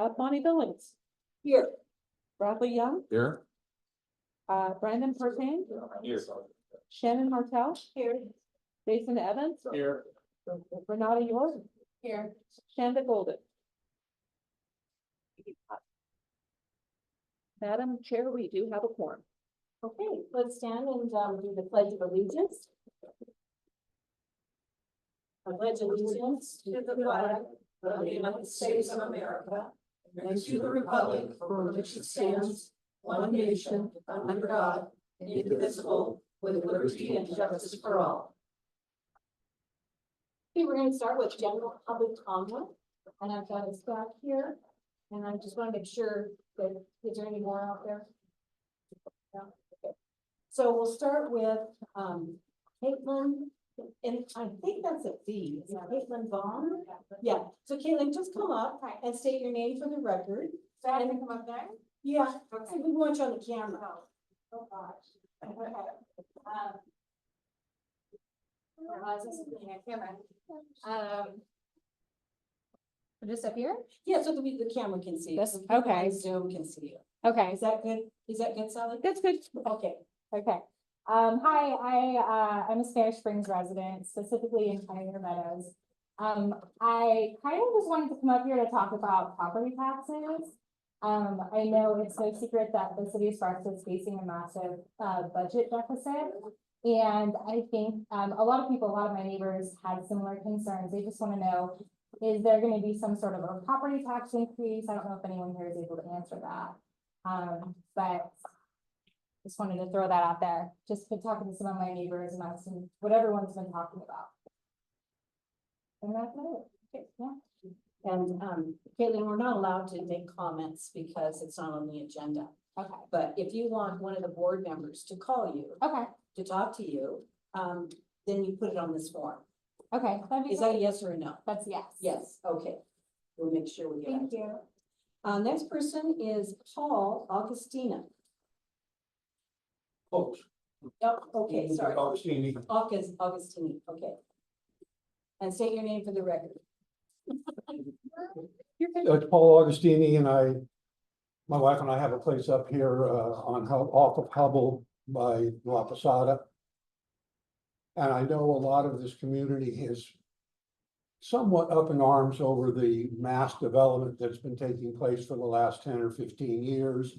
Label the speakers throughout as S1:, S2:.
S1: Bonnie Billings.
S2: Here.
S1: Bradley Young,
S3: Here.
S1: Brandon Pertain,
S3: Here.
S1: Shannon Martell,
S2: Here.
S1: Jason Evans,
S3: Here.
S1: Renata York,
S2: Here.
S1: Shanda Golden. Madam Chair, we do have a quorum.
S2: Okay, let's stand and do the pledge of allegiance. I pledge allegiance to the flag of the United States of America and to the republic for which it stands, one nation, under God, indivisible, with liberty and justice for all. Okay, we're going to start with general public comment, and I've got a stack here, and I just want to make sure that, is there any more out there? No? Okay. So we'll start with, Caitlin, and I think that's a V, is it Caitlin Vaughn? Yeah, so Caitlin, just come up and state your name for the record.
S4: So I can come up there?
S2: Yeah,
S4: Okay.
S2: we want you on the camera.
S4: Oh gosh.
S2: Okay.
S4: Just up here?
S2: Yeah, so the camera can see. you.
S4: This-
S2: So people
S4: okay.
S2: on Zoom can see you.
S4: Okay,
S2: Is that good? Is that good, Sally?
S4: that's good.
S2: Okay.
S4: Okay. Hi, I'm a Spanish Springs resident, specifically in Pioneer Meadows. I kind of just wanted to come up here to talk about property taxes. I know it's no secret that the city of Sparks is facing a massive, budget deficit. And I think, a lot of my neighbors had similar concerns. They just want to know, is there going to be some sort of a property tax increase? I don't know if anyone here is able to answer that. But just wanted to throw that out there, just been talking to some of my neighbors and asking what everyone's been talking about. And that's it. Okay, yeah.
S2: And Caitlin, we're not allowed to make comments because it's not on the agenda.
S4: Okay,
S2: But if you want one of the board members to call you,
S4: okay,
S2: to talk to you, then you put it on this form.
S4: okay. That'd be
S2: Is that a
S4: great.
S2: yes or a no?
S4: That's yes.
S2: Yes, okay. We'll make sure we get
S4: Thank
S2: it.
S4: you.
S2: Next person is Paul Augustina.
S3: Oh.
S2: Oh, okay, sorry.
S3: Augustini.
S2: Augustini, okay. And state your name for the record.
S4: You're good.
S5: It's Paul Augustini and my wife and I have a place up here off of Hubble by La Posada. And I know a lot of this community is somewhat up in arms over the mass development that's been taking place for the last 10 or 15 years.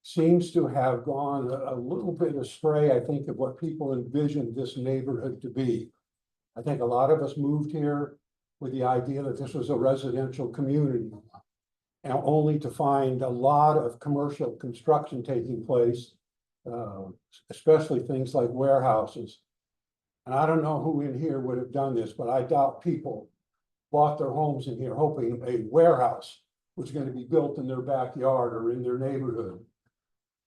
S5: Seems to have gone a little bit astray, I think, of what people envisioned this neighborhood to be. I think a lot of us moved here with the idea that this was a residential community. And only to find a lot of commercial construction taking place, especially things like warehouses. And I don't know who in here would have done this, but I doubt people bought their homes in here hoping a warehouse was going to be built in their backyard or in their neighborhood.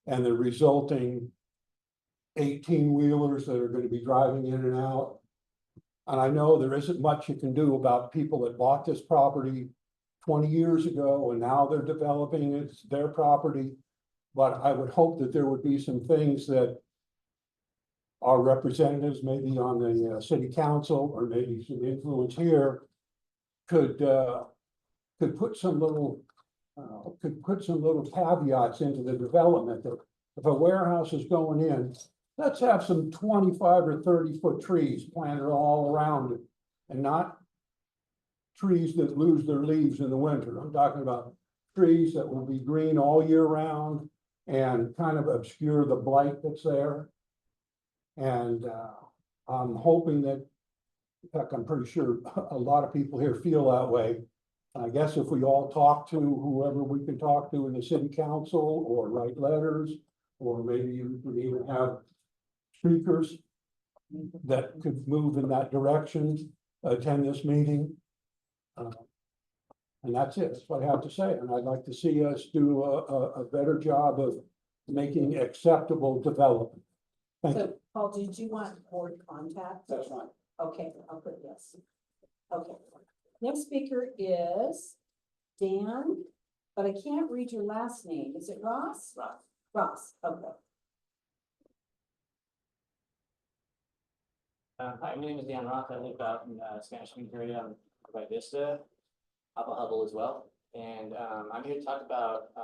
S5: And the resulting 18-wheelers that are going to be driving in and out. And I know there isn't much you can do about people that bought this property 20 years ago and now they're developing it, it's their property. But I would hope that there would be some things that our representatives, maybe on the city council or maybe some influence here, could put some little caveats into the development that if a warehouse is going in, let's have some 25 or 30-foot trees planted all around it and not trees that lose their leaves in the winter. I'm talking about trees that will be green all year round and kind of obscure the blight that's there. And I'm hoping that, in fact, I'm pretty sure a lot of people here feel that way. I guess if we all talk to whoever we can talk to in the city council or write letters, or maybe you could even have speakers that could move in that direction, attend this meeting. And that's it, that's what I have to say. And I'd like to see us do a better job of making acceptable development. Thank you.
S2: So, Paul, did you want board contact?
S5: That's fine.
S2: Okay, I'll put yes. Okay, next speaker is Dan, but I can't read your last name. Is it Ross? Ross, okay.
S6: Hi, my name is Dan Roth. I live out in Spanish Springs area on by Vista, Hubble as well.
S3: And I'm here to talk about,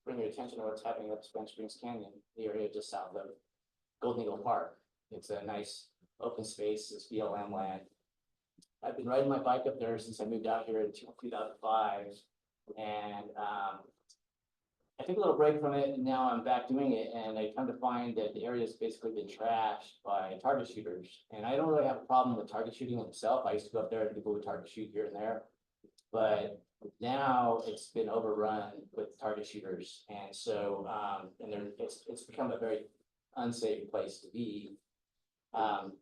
S3: bring your attention to what's happening at Spanish Springs Canyon, the area just south of Golden Eagle Park. It's a nice open space, it's BLM land. I've been riding my bike up there since I moved out here in 2005. And I took a little break from it and now I'm back doing it. And I come to find that the area's basically been trashed by target shooters. And I don't really have a problem with target shooting itself. I used to go up there and people would target shoot here and there. But now it's been overrun with target shooters. And so, and it's become a very unsafe place to be. I'm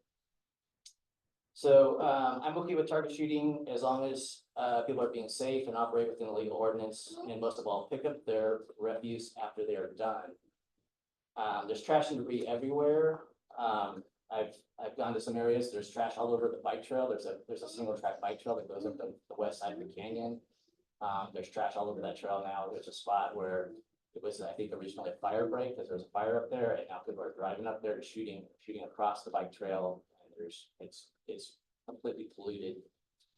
S3: okay with target shooting as long as people are being safe and operate within the legal ordinance, and most of all, pick up their refuse after they are done. There's trash and debris everywhere. I've gone to some areas, there's trash all over the bike trail. There's a single track bike trail that goes up the west side of the canyon. There's trash all over that trail now. There's a spot where it was, I think, originally a fire break because there's a fire up there, and now people are driving up there and shooting across the bike trail. And it's completely polluted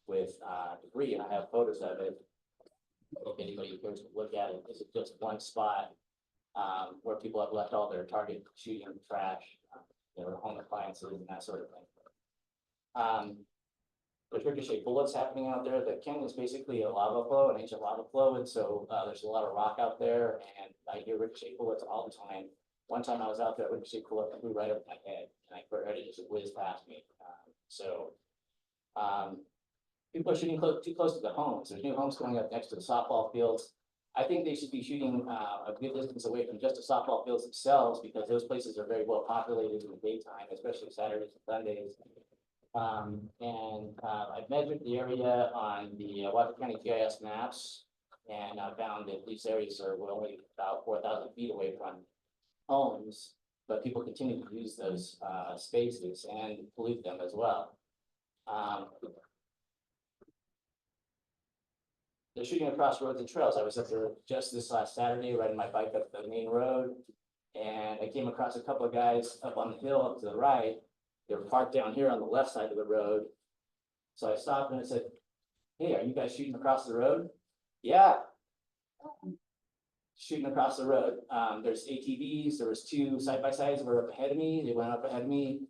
S3: with debris, and I have photos of it. If anybody cares to look at it, this is just one spot where people have left all their target shooting trash, home appliances and that sort of thing. There's ricochet bullets happening out there. The canyon is basically a lava flow, an ancient lava flow, and so there's a lot of rock out there, and I hear ricochet bullets all the time. One time I was out there, ricochet bullet flew right over my head, and I heard it just whiz past me. People are shooting too close to the homes. There's new homes going up next to the softball fields. I think they should be shooting a good distance away from just the softball fields themselves, because those places are very well populated in the daytime, especially Saturdays and Sundays. I've measured the area on the Washoe County GIS maps, and I found that these areas are only about 4,000 feet away from homes, but people continue to use those spaces and pollute them as well. They're shooting across roads and trails. I was up there just this last Saturday riding my bike up the main road, and I came across a couple of guys up on the hill up to the right. They were parked down here on the left side of the road. So I stopped and I said, "Hey, are you guys shooting across the road?" "Yeah." Shooting across the road. There's ATVs, there was two side-by-sides that were up ahead of me. They went up ahead of me.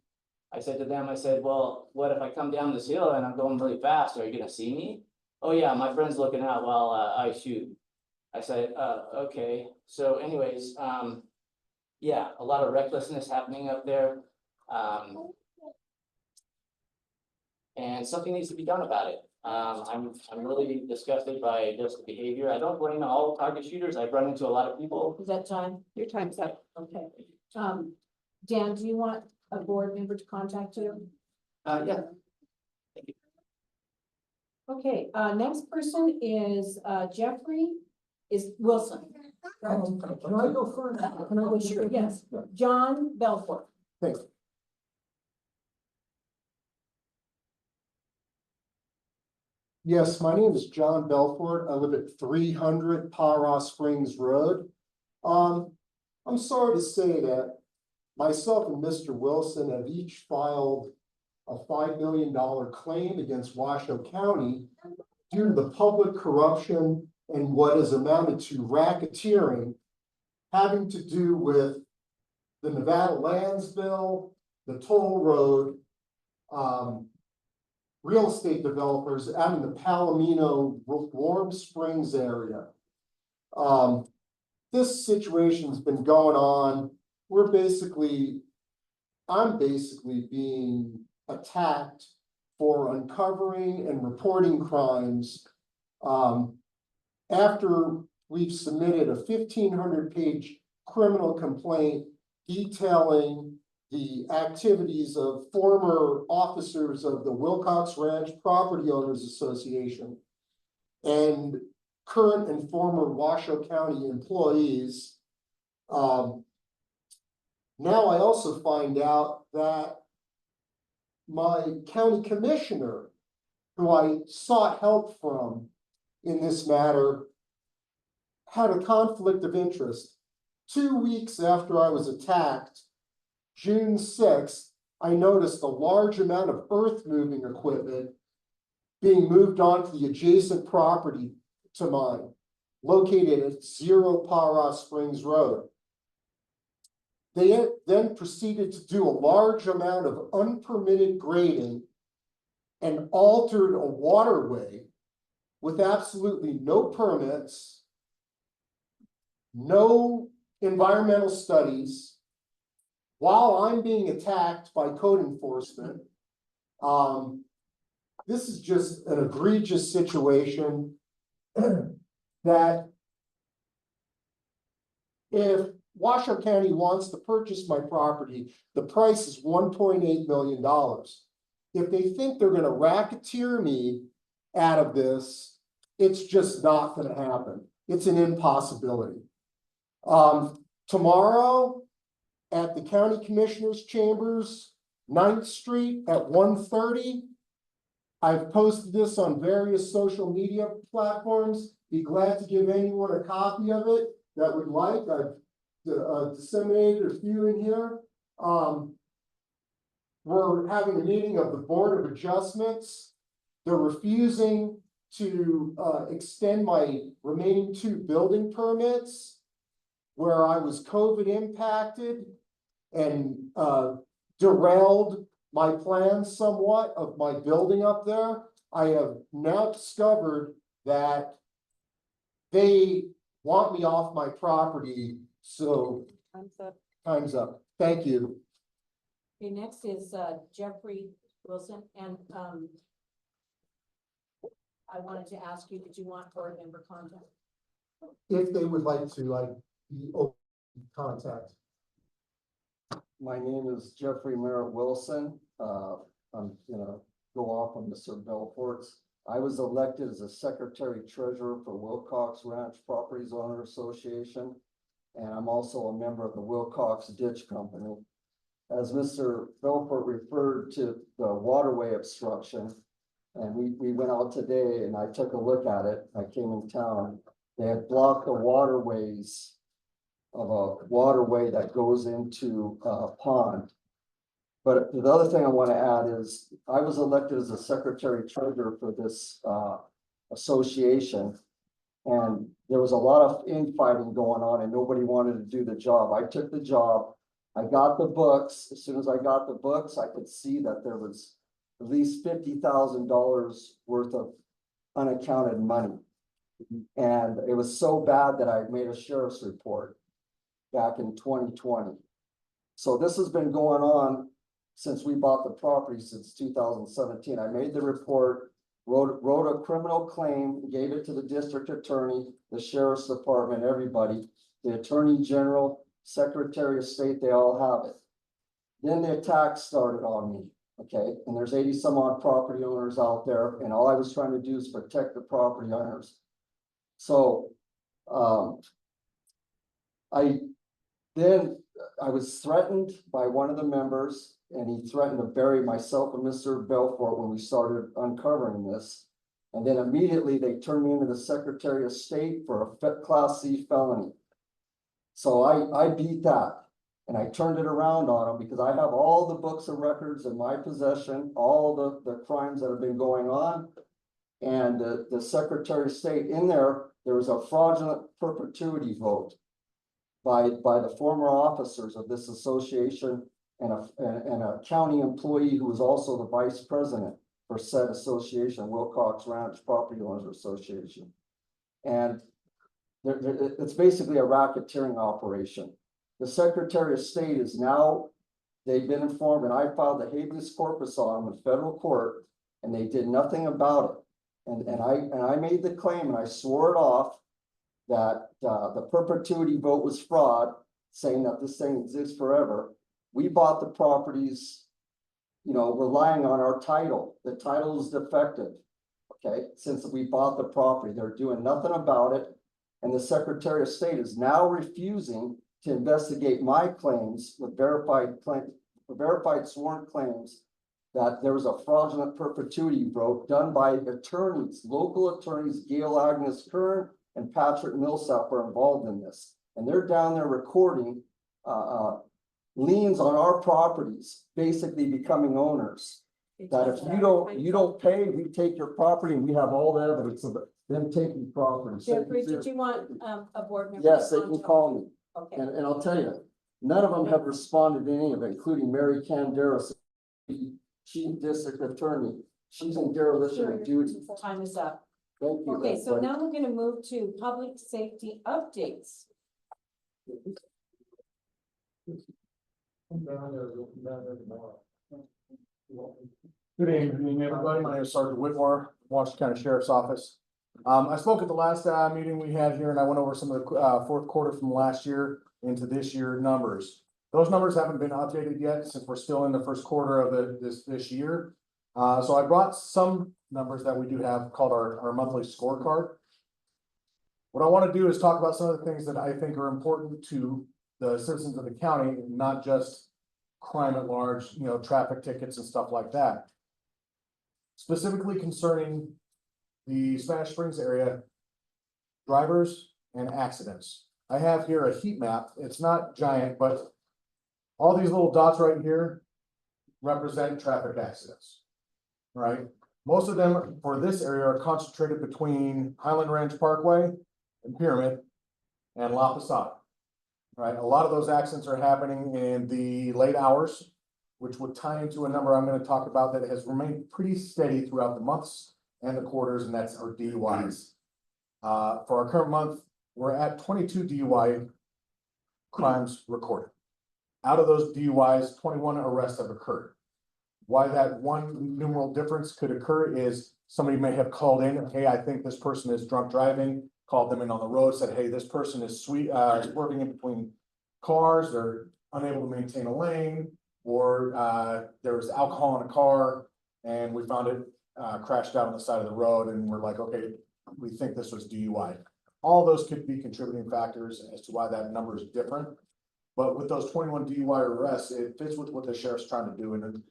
S3: I said to them, I said, "Well, what if I come down this hill and I'm going really fast? Are you gonna see me?" "Oh yeah, my friend's looking out while I shoot." I said, okay. So anyways, yeah, a lot of recklessness happening up there. And something needs to be done about it. I'm really disgusted by just the behavior. I don't blame all target shooters. I've run into a lot of people.
S2: Is that time?
S1: Your time's up.
S2: Okay. Dan, do you want a board member to contact you?
S3: Yeah.
S2: Okay, next person is Jeffrey Wilson.
S6: Can I go first?
S2: Can I go? Sure, yes. John Belfort.
S6: Thanks. Yes, my name is John Belfort. I live at 300 Para Springs Road. I'm sorry to say that myself and Mr. Wilson have each filed a $5 million claim against Washoe County due to the public corruption and what is amounted to racketeering having to do with the Nevada Lands Bill, the toll road, real estate developers out in the Palomino Warm Springs area. This situation's been going on. I'm basically being attacked for uncovering and reporting crimes after we've submitted a 1,500-page criminal complaint detailing the activities of former officers of the Wilcox Ranch Property Owners Association and current and former Washoe County employees. Now I also find out that my county commissioner, who I sought help from in this matter, had a conflict of interest. 2 weeks after I was attacked, June 6th, I noticed a large amount of earth moving equipment being moved onto the adjacent property to mine. located at 0 Para Springs Road. They then proceeded to do a large amount of unpermitted grading and altered a waterway with absolutely no permits, no environmental studies, while I'm being attacked by code enforcement. This is just an egregious situation that if Washoe County wants to purchase my property, the price is $1.8 million. If they think they're gonna racketeer me out of this, it's just not gonna happen. It's an impossibility. Tomorrow at the County Commissioners Chambers, 9th Street at 1:30. I've posted this on various social media platforms. Be glad to give anyone a copy of it that would like. I've disseminated a few in here. We're having a meeting of the Board of Adjustments. They're refusing to extend my remaining 2 building permits where I was COVID impacted and derailed my plans somewhat of my building up there. I have now discovered that they want me off my property, so time's up. Thank you.
S2: Okay, next is Jeffrey Wilson, and I wanted to ask you, did you want board member contact?
S6: If they would like to, I'd be open to contact.
S7: My name is Jeffrey Merritt Wilson. I'm gonna go off on Mr. Belfort's. I was elected as a secretary treasurer for Wilcox Ranch Properties Owner Association. And I'm also a member of the Wilcox Ditch Company. As Mr. Belfort referred to the waterway obstruction, and we went out today and I took a look at it. I came in town. They had blocked the waterways of a waterway that goes into a pond. But the other thing I want to add is I was elected as a secretary treasurer for this association. And there was a lot of infighting going on and nobody wanted to do the job. I took the job. I got the books. As soon as I got the books, I could see that there was at least $50,000 worth of unaccounted money. And it was so bad that I made a sheriff's report back in 2020. So this has been going on since we bought the property since 2017. I made the report, wrote a criminal claim, gave it to the district attorney, the sheriff's department, everybody, the attorney general, secretary of state, they all have it. Then the attacks started on me, okay? And there's 80 some odd property owners out there, and all I was trying to do is protect the property owners. So, I was threatened by one of the members, and he threatened to bury myself and Mr. Belfort when we started uncovering this. And then immediately they turned me into the Secretary of State for a Class C felony. So I beat that, and I turned it around on him because I have all the books and records in my possession, all the crimes that have been going on. And the Secretary of State in there was a fraudulent perpetuity vote by the former officers of this association and a county employee who was also the vice president for said association, Wilcox Ranch Property Owners Association. And it's basically a racketeering operation. The Secretary of State is now, they've been informed, and I filed a habeas corpus on them in federal court, and they did nothing about it. And I made the claim and I swore it off that the perpetuity vote was fraud, saying that this thing exists forever. We bought the properties, you know, relying on our title. The title is defective, okay? Since we bought the property, they're doing nothing about it. And the Secretary of State is now refusing to investigate my claims with verified sworn claims that there was a fraudulent perpetuity vote done by attorneys, local attorneys, Gail Agnes Kern and Patrick Millsap are involved in this. And they're down there recording liens on our properties, basically becoming owners. That if you don't pay, we take your property and we have all the evidence of it. them taking property.
S2: Jeffrey, did you want, a board member?
S7: Yes,
S2: to
S7: they can
S2: contact?
S7: call me,
S2: Okay,
S7: and I'll tell you, none of them have responded to any of it, including Mary Canderos, the Chief District Attorney. She's in dereliction of duty.
S2: time is up.
S7: Thank you.
S2: Okay, so
S7: everybody.
S2: now we're gonna move to public safety updates.
S8: Good evening, everybody. My name is Sergeant Whitmore, Washoe County Sheriff's Office. I spoke at the last meeting we had here and I went over some of the fourth quarter from last year into this year numbers. Those numbers haven't been updated yet since we're still in the first quarter of this year. So I brought some numbers that we do have called our monthly scorecard. What I want to do is talk about some of the things that I think are important to the citizens of the county, not just crime at large, traffic tickets and stuff like that. Specifically concerning the Spanish Springs area, drivers and accidents. I have here a heat map. It's not giant, but all these little dots right here represent traffic accidents, right? Most of them for this area are concentrated between Highland Ranch Parkway and Pyramid and La Posada, right? A lot of those accidents are happening in the late hours, which would tie into a number I'm going to talk about that has remained pretty steady throughout the months and the quarters, and that's our DUIs. For our current month, we're at 22 DUI crimes recorded. Out of those DUIs, 21 arrests have occurred. Why that one numeral difference could occur is somebody may have called in, hey, I think this person is drunk driving, called them in on the road, said, hey, this person is swerving in between cars, they're unable to maintain a lane, or there was alcohol in a car and we found it crashed out on the side of the road and we're like, okay, we think this was DUI. All those could be contributing factors as to why that number is different. But with those 21 DUI arrests, it fits with what the sheriff's trying to do. And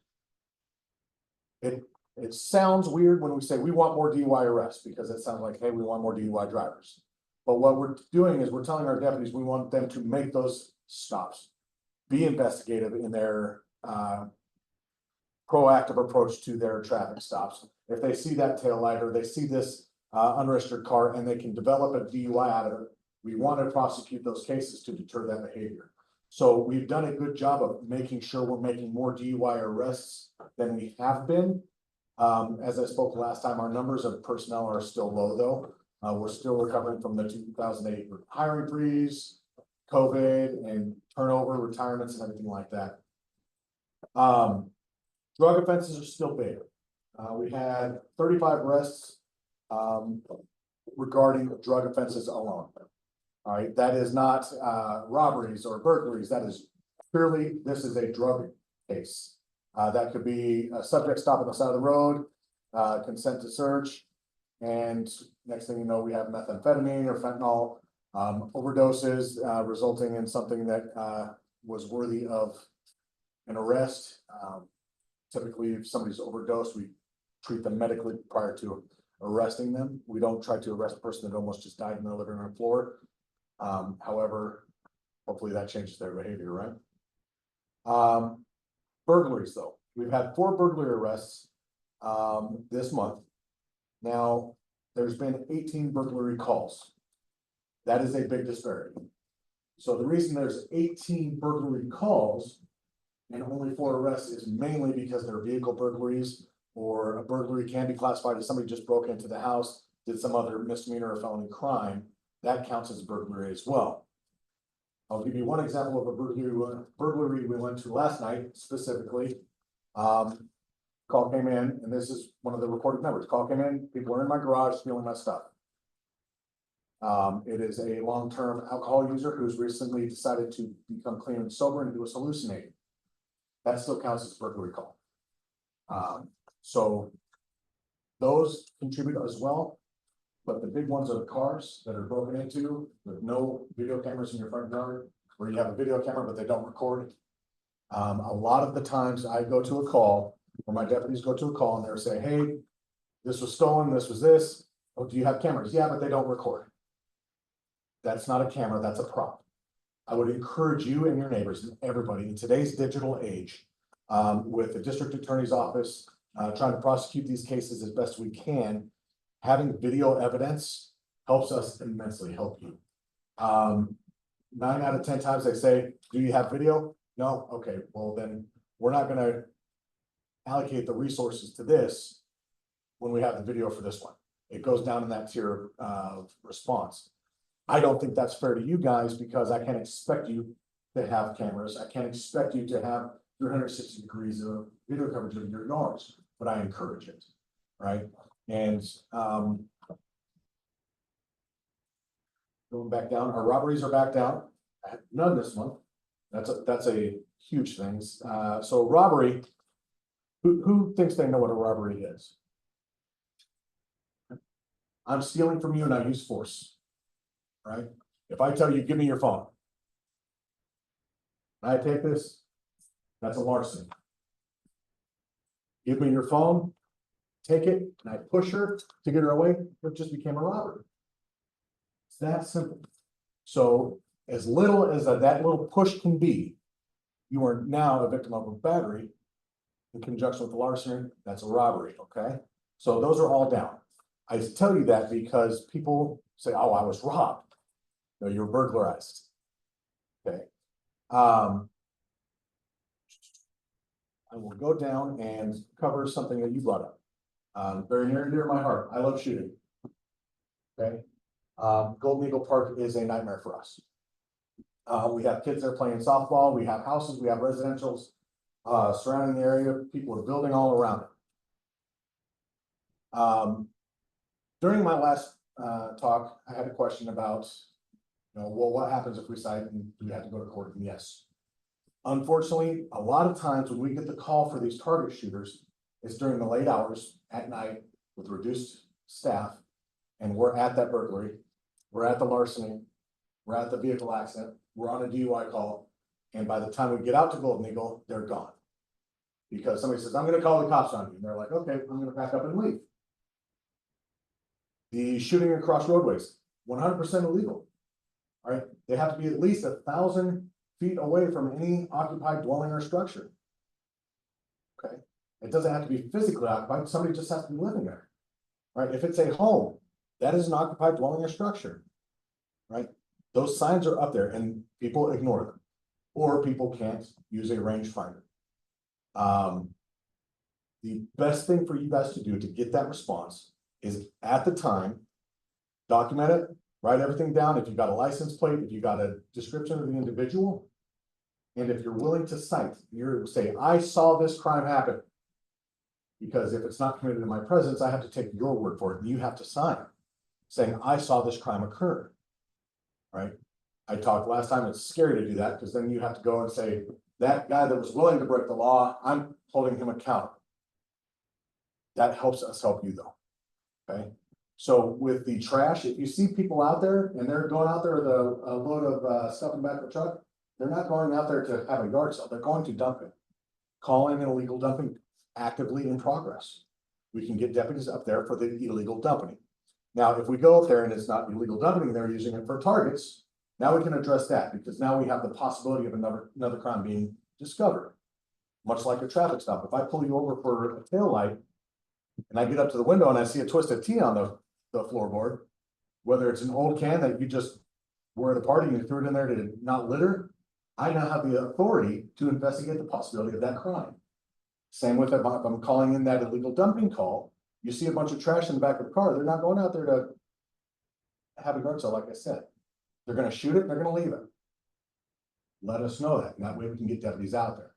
S8: it sounds weird when we say we want more DUI arrests, because it sounds like, hey, we want more DUI drivers. But what we're doing is we're telling our deputies, we want them to make those stops, be investigative in their proactive approach to their traffic stops. If they see that tail light or they see this unregistered car and they can develop a DUI out of it, we want to prosecute those cases to deter that behavior. So we've done a good job of making sure we're making more DUI arrests than we have been. As I spoke last time, our numbers of personnel are still low though. We're still recovering from the 2008 hiring freeze, COVID and turnover, retirements and everything like that. Drug offenses are still big. We had 35 arrests regarding drug offenses alone. All right, that is not robberies or burglaries. That is purely, this is a drug case. That could be a subject stop on the side of the road, consent to search, and next thing you know, we have methamphetamine or fentanyl overdoses resulting in something that was worthy of an arrest. Typically, if somebody's overdosed, we treat them medically prior to arresting them. We don't try to arrest a person that almost just died in the living room floor. However, hopefully that changes their behavior, right? Burglaries though, we've had 4 burglary arrests this month. Now, there's been 18 burglary calls. That is a big disparity. So the reason there's 18 burglary calls and only 4 arrests is mainly because they're vehicle burglaries, or a burglary can be classified as somebody just broke into the house, did some other misdemeanor or felony crime. That counts as burglary as well. I'll give you one example of a burglary we went to last night specifically. Call came in, and this is one of the recorded numbers. Call came in, people were in my garage stealing my stuff. It is a long-term alcohol user who's recently decided to become clean and sober and who was hallucinating. That still counts as a burglary call. So those contribute as well. But the big ones are the cars that are broken into with no video cameras in your front yard, where you have a video camera, but they don't record. A lot of the times I go to a call, or my deputies go to a call and they're saying, hey, this was stolen, this was this. Oh, do you have cameras? Yeah, but they don't record. That's not a camera, that's a prop. I would encourage you and your neighbors and everybody in today's digital age, with the district attorney's office, trying to prosecute these cases as best we can, having video evidence helps us immensely, help you. 9 out of 10 times they say, do you have video? No, okay, well then, we're not gonna allocate the resources to this when we have the video for this one. It goes down in that tier of response. I don't think that's fair to you guys because I can't expect you to have cameras. I can't expect you to have 360 degrees of video coverage of your yards, but I encourage it, right? And going back down, our robberies are back down. I had none this month. That's a huge thing. So robbery, who thinks they know what a robbery is? I'm stealing from you and I use force, right? If I tell you, give me your phone. I take this, that's a larceny. Give me your phone, take it, and I push her to get her away, it just became a robbery. It's that simple. So as little as that little push can be, you are now a victim of a battery in conjunction with the larceny, that's a robbery, okay? So those are all down. I tell you that because people say, oh, I was robbed. No, you're burglarized. Okay. I will go down and cover something that you brought up. Very near and dear to my heart. I love shooting. Okay. Golden Eagle Park is a nightmare for us. We have kids that are playing softball. We have houses. We have residentials surrounding the area. People are building all around it. During my last talk, I had a question about, well, what happens if we decide and we have to go to court? And yes. Unfortunately, a lot of times when we get the call for these target shooters, it's during the late hours at night with reduced staff, and we're at that burglary, we're at the larceny, we're at the vehicle accident, we're on a DUI call, and by the time we get out to Golden Eagle, they're gone. Because somebody says, I'm gonna call the cops on you, and they're like, okay, I'm gonna pack up and leave. The shooting across roadways, 100% illegal. All right, they have to be at least 1,000 feet away from any occupied dwelling or structure. Okay, it doesn't have to be physically occupied, somebody just has to be living there. Right, if it's a home, that is an occupied dwelling or structure. Right, those signs are up there and people ignore them. Or people can't use a rangefinder. The best thing for you guys to do to get that response is at the time, document it, write everything down. If you got a license plate, if you got a description of the individual, and if you're willing to cite, you're say, I saw this crime happen. Because if it's not committed in my presence, I have to take your word for it, and you have to sign saying, I saw this crime occur. Right? I talked last time, it's scary to do that because then you have to go and say, that guy that was willing to break the law, I'm holding him accountable. That helps us help you though. Okay, so with the trash, if you see people out there and they're going out there with a load of stuff in the back of the truck, they're not going out there to have a yard sale, they're going to dump it. Calling an illegal dumping actively in progress. We can get deputies up there for the illegal dumping. Now, if we go up there and it's not illegal dumping, they're using it for targets, now we can address that because now we have the possibility of another crime being discovered. Much like a traffic stop, if I pull you over for a tail light, and I get up to the window and I see a twisted T on the floorboard, whether it's an old can that you just were at a party and you threw it in there to not litter, I now have the authority to investigate the possibility of that crime. Same with if I'm calling in that illegal dumping call, you see a bunch of trash in the back of the car, they're not going out there to have a yard sale, like I said. They're gonna shoot it, and they're gonna leave it. Let us know that, and that way we can get deputies out there.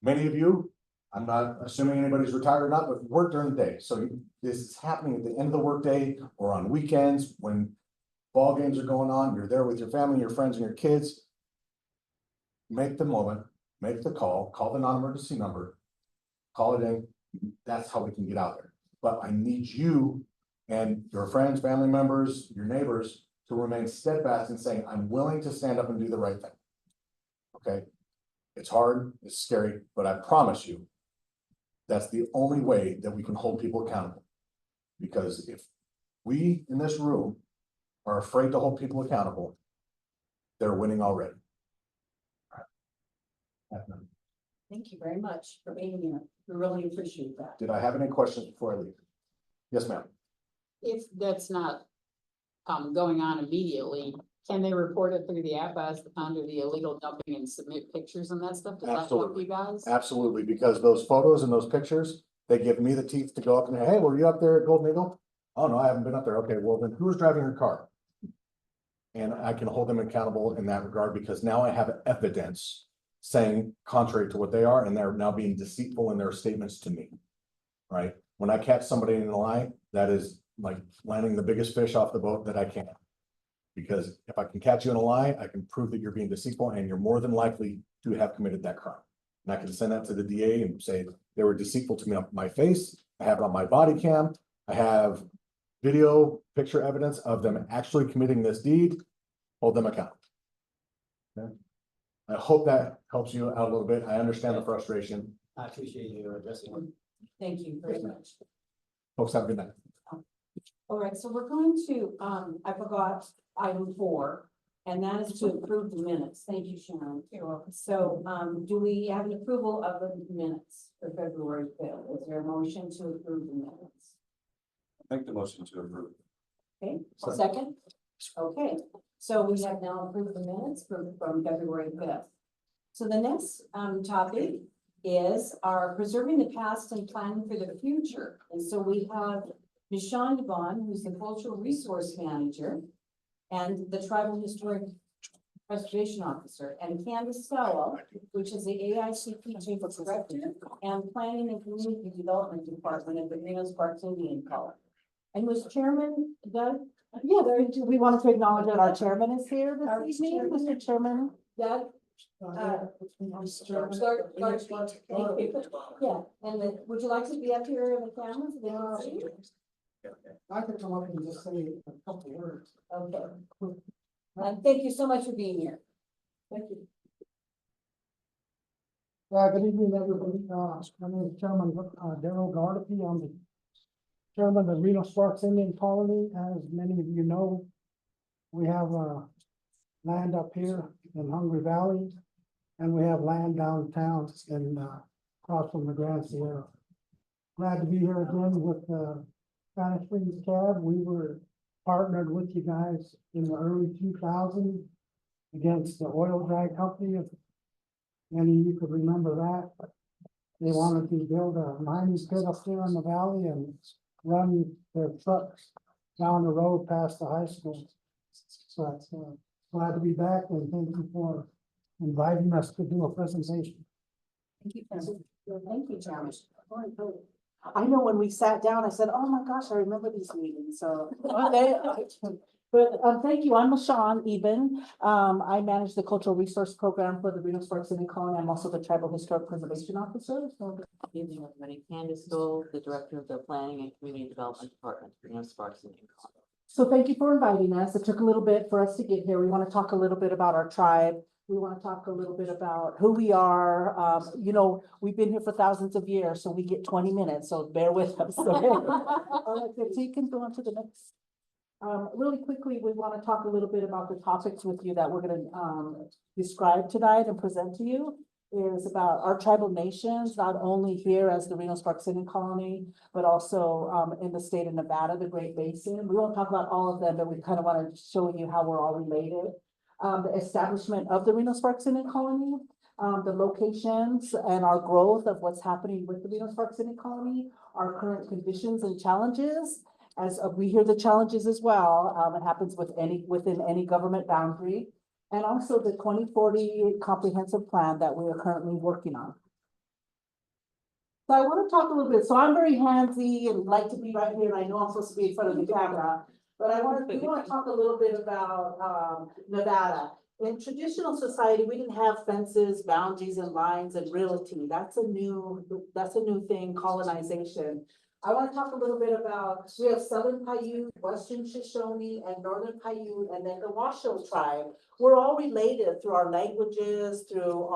S8: Many of you, I'm not assuming anybody's retired or not, but work during the day. So this is happening at the end of the workday or on weekends when ball games are going on. You're there with your family, your friends, and your kids. Make the moment, make the call the non-emergency number, call it in. That's how we can get out there. But I need you and your friends, family members, your neighbors to remain steadfast in saying, I'm willing to stand up and do the right thing. Okay. It's hard, it's scary, but I promise you, that's the only way that we can hold people accountable. Because if we in this room are afraid to hold people accountable, they're winning already.
S2: Thank you very much for being here. We really appreciate that.
S8: Did I have any questions before I leave? Yes, ma'am.
S9: if that's not going on immediately, can they report it through the app as under the illegal dumping and submit pictures and that stuff? Does that help
S8: Absolutely.
S9: you guys?
S8: Absolutely, because those photos and those pictures, they give me the teeth to go up and, hey, were you up there at Golden Eagle? Oh, no, I haven't been up there. Okay, well then who was driving your car? And I can hold them accountable in that regard because now I have evidence saying contrary to what they are, and they're now being deceitful in their statements to me. Right? When I catch somebody in a lie, that is like landing the biggest fish off the boat that I can. Because if I can catch you in a lie, I can prove that you're being deceitful and you're more than likely to have committed that crime. And I can send that to the DA and say, they were deceitful to me on my face. I have it on my body cam. I have video, picture evidence of them actually committing this deed. Hold them accountable. Okay. I hope that helps you out a little bit. I understand the frustration.
S3: I appreciate you addressing it.
S2: Thank you very much.
S8: Folks, have a good night.
S2: All right, so we're going to, I forgot item 4, and that is to approve the minutes. Thank you, Sharon. You're welcome. So, do we have an approval of the minutes for February 5th? Is there a motion to approve the minutes?
S10: Make the motion to approve.
S2: Okay, second? Okay, so we have now approved the minutes from February 5th. So the next, topic is our preserving the past and planning for the future. And so we have Ms. Shawn Devon, who's the cultural resource manager, and the tribal historic preservation officer, and Candace Stello, which is the AICPG director and planning and community development department of the Reno Sparks Indian Colony. And was Chairman Doug?
S4: Yeah, we wanted to acknowledge that our chairman is here this evening, Mr. Chairman.
S2: Doug? Yeah, and then, would you like to be up here in the camera so they can see you?
S5: I could come up and just say a couple words.
S2: Okay. Thank you so much for being here. Thank you.
S5: Good evening, everybody. My name is Chairman Darrell Gardapi. I'm the chairman of the Reno Sparks Indian Colony. As many of you know, we have land up here in Hungry Valley, and we have land downtown in across from the Grand Sierra. Glad to be here again with Spanish Springs Cab. We were partnered with you guys in the early 2000s against the oil drag company. If any of you could remember that. They wanted to build a mining pit up there in the valley and run their trucks down the road past the high school. But glad to be back, and thank you for inviting us to do a presentation.
S2: Thank you, Chairman.
S11: I know when we sat down, I said, oh my gosh, I remember these meetings, so. But thank you, I'm LaShawn Eben. I manage the cultural resource program for the Reno Sparks Indian Colony. I'm also the tribal historic preservation officer. So
S12: Good evening, everybody. Candace Stoll, the director of the Planning and Community Development Department, Reno Sparks Indian Colony.
S11: So thank you for inviting us. It took a little bit for us to get here. We want to talk a little bit about our tribe. We want to talk a little bit about who we are. You know, we've been here for thousands of years, so we get 20 minutes, so bear with us. Okay? All right, so you can go on to the next. Really quickly, we want to talk a little bit about the topics with you that we're going to describe tonight and present to you. Is about our tribal nations, not only here as the Reno Sparks Indian Colony, but also in the state of Nevada, the Great Basin. We won't talk about all of them, but we kind of want to show you how we're all related. The establishment of the Reno Sparks Indian Colony, the locations and our growth of what's happening with the Reno Sparks Indian Colony, our current conditions and challenges. As we hear the challenges as well, it happens within any government boundary. And also the 2040 comprehensive plan that we are currently working on. So I want to talk a little bit. So I'm very handsy and like to be right here. And I know I'm supposed to be in front of the camera, but we want to talk a little bit about Nevada. In traditional society, we didn't have fences, boundaries, and lines and realty. That's a new thing, colonization. I want to talk a little bit about, we have Southern Paiute, Western Shoshone, and Northern Paiute, and then the Washoe tribe. We're all related through our languages, through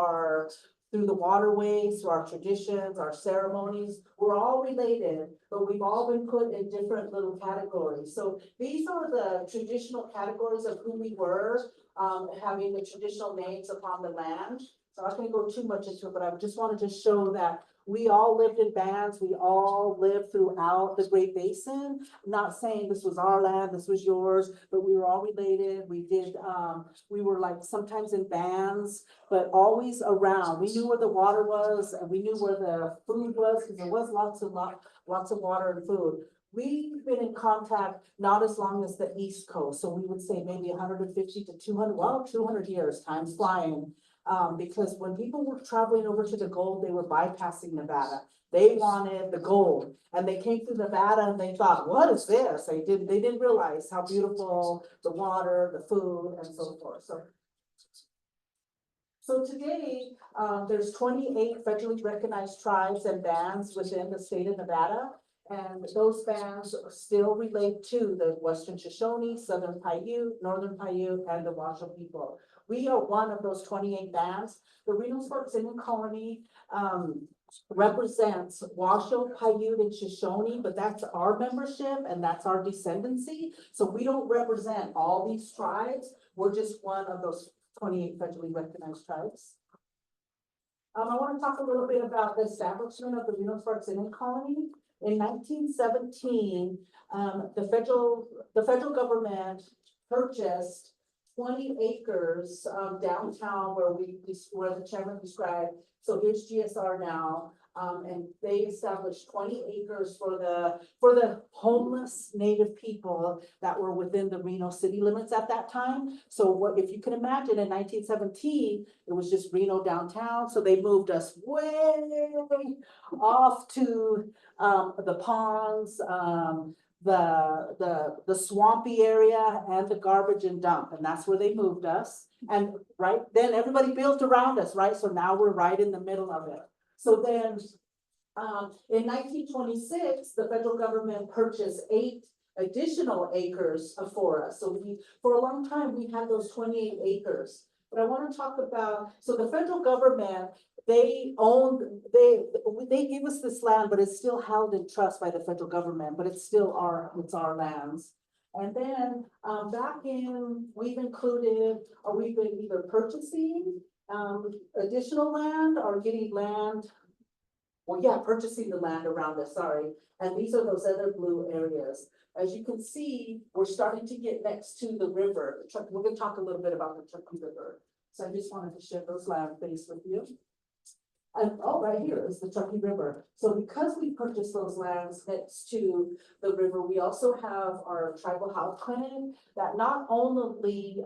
S11: the waterways, through our traditions, our ceremonies. We're all related, but we've all been put in different little categories. So these are the traditional categories of who we were, having the traditional names upon the land. So I'm not going to go too much into it, but I just wanted to show that We all lived in bands, we all lived throughout the Great Basin. Not saying this was our land, this was yours, but we were all related. We did, we were like sometimes in bands, but always around. We knew where the water was and we knew where the food was, because there was lots of water and food. We've been in contact not as long as the East Coast, so we would say maybe 150 to 200, well, 200 years, time's flying. Because when people were traveling over to the gold, they were bypassing Nevada. They wanted the gold, and they came through Nevada and they thought, what is this? They didn't realize how beautiful the water, the food, and so forth, So today, there's 28 federally recognized tribes and bands within the state of Nevada. And those bands still relate to the Western Shoshone, Southern Paiute, Northern Paiute, and the Washoe people. We are one of those 28 bands. The Reno-Sparks Indian Colony represents Washoe, Paiute, and Shoshone, but that's our membership and that's our descendancy. So we don't represent all these tribes. We're just one of those 28 federally recognized tribes. I want to talk a little bit about the establishment of the Reno-Sparks Indian Colony. In 1917, the federal government purchased 20 acres downtown where the chairman described. So here's GSR now, and they established 20 acres for the homeless Native people that were within the Reno city limits at that time. So what, if you can imagine, in 1917, it was just Reno downtown. So they moved us way off to the ponds, the swampy area and the garbage and dump, and that's where they moved us. And right then everybody built around us, right? So now we're right in the middle of it. So then in 1926, the federal government purchased 8 additional acres for us. So for a long time, we had those 28 acres. But I want to talk about, so the federal government, they give us this land, but it's still held in trust by the federal government, but it's still our lands. And then we've been either purchasing additional land or getting land. Well, yeah, purchasing the land around us, sorry. And these are those other blue areas. As you can see, we're starting to get next to the river. We're going to talk a little bit about the Truckee River. So I just wanted to share those land base with you. And right here is the Truckee River. So because we purchased those lands next to the river, we also have our tribal health clinic that not only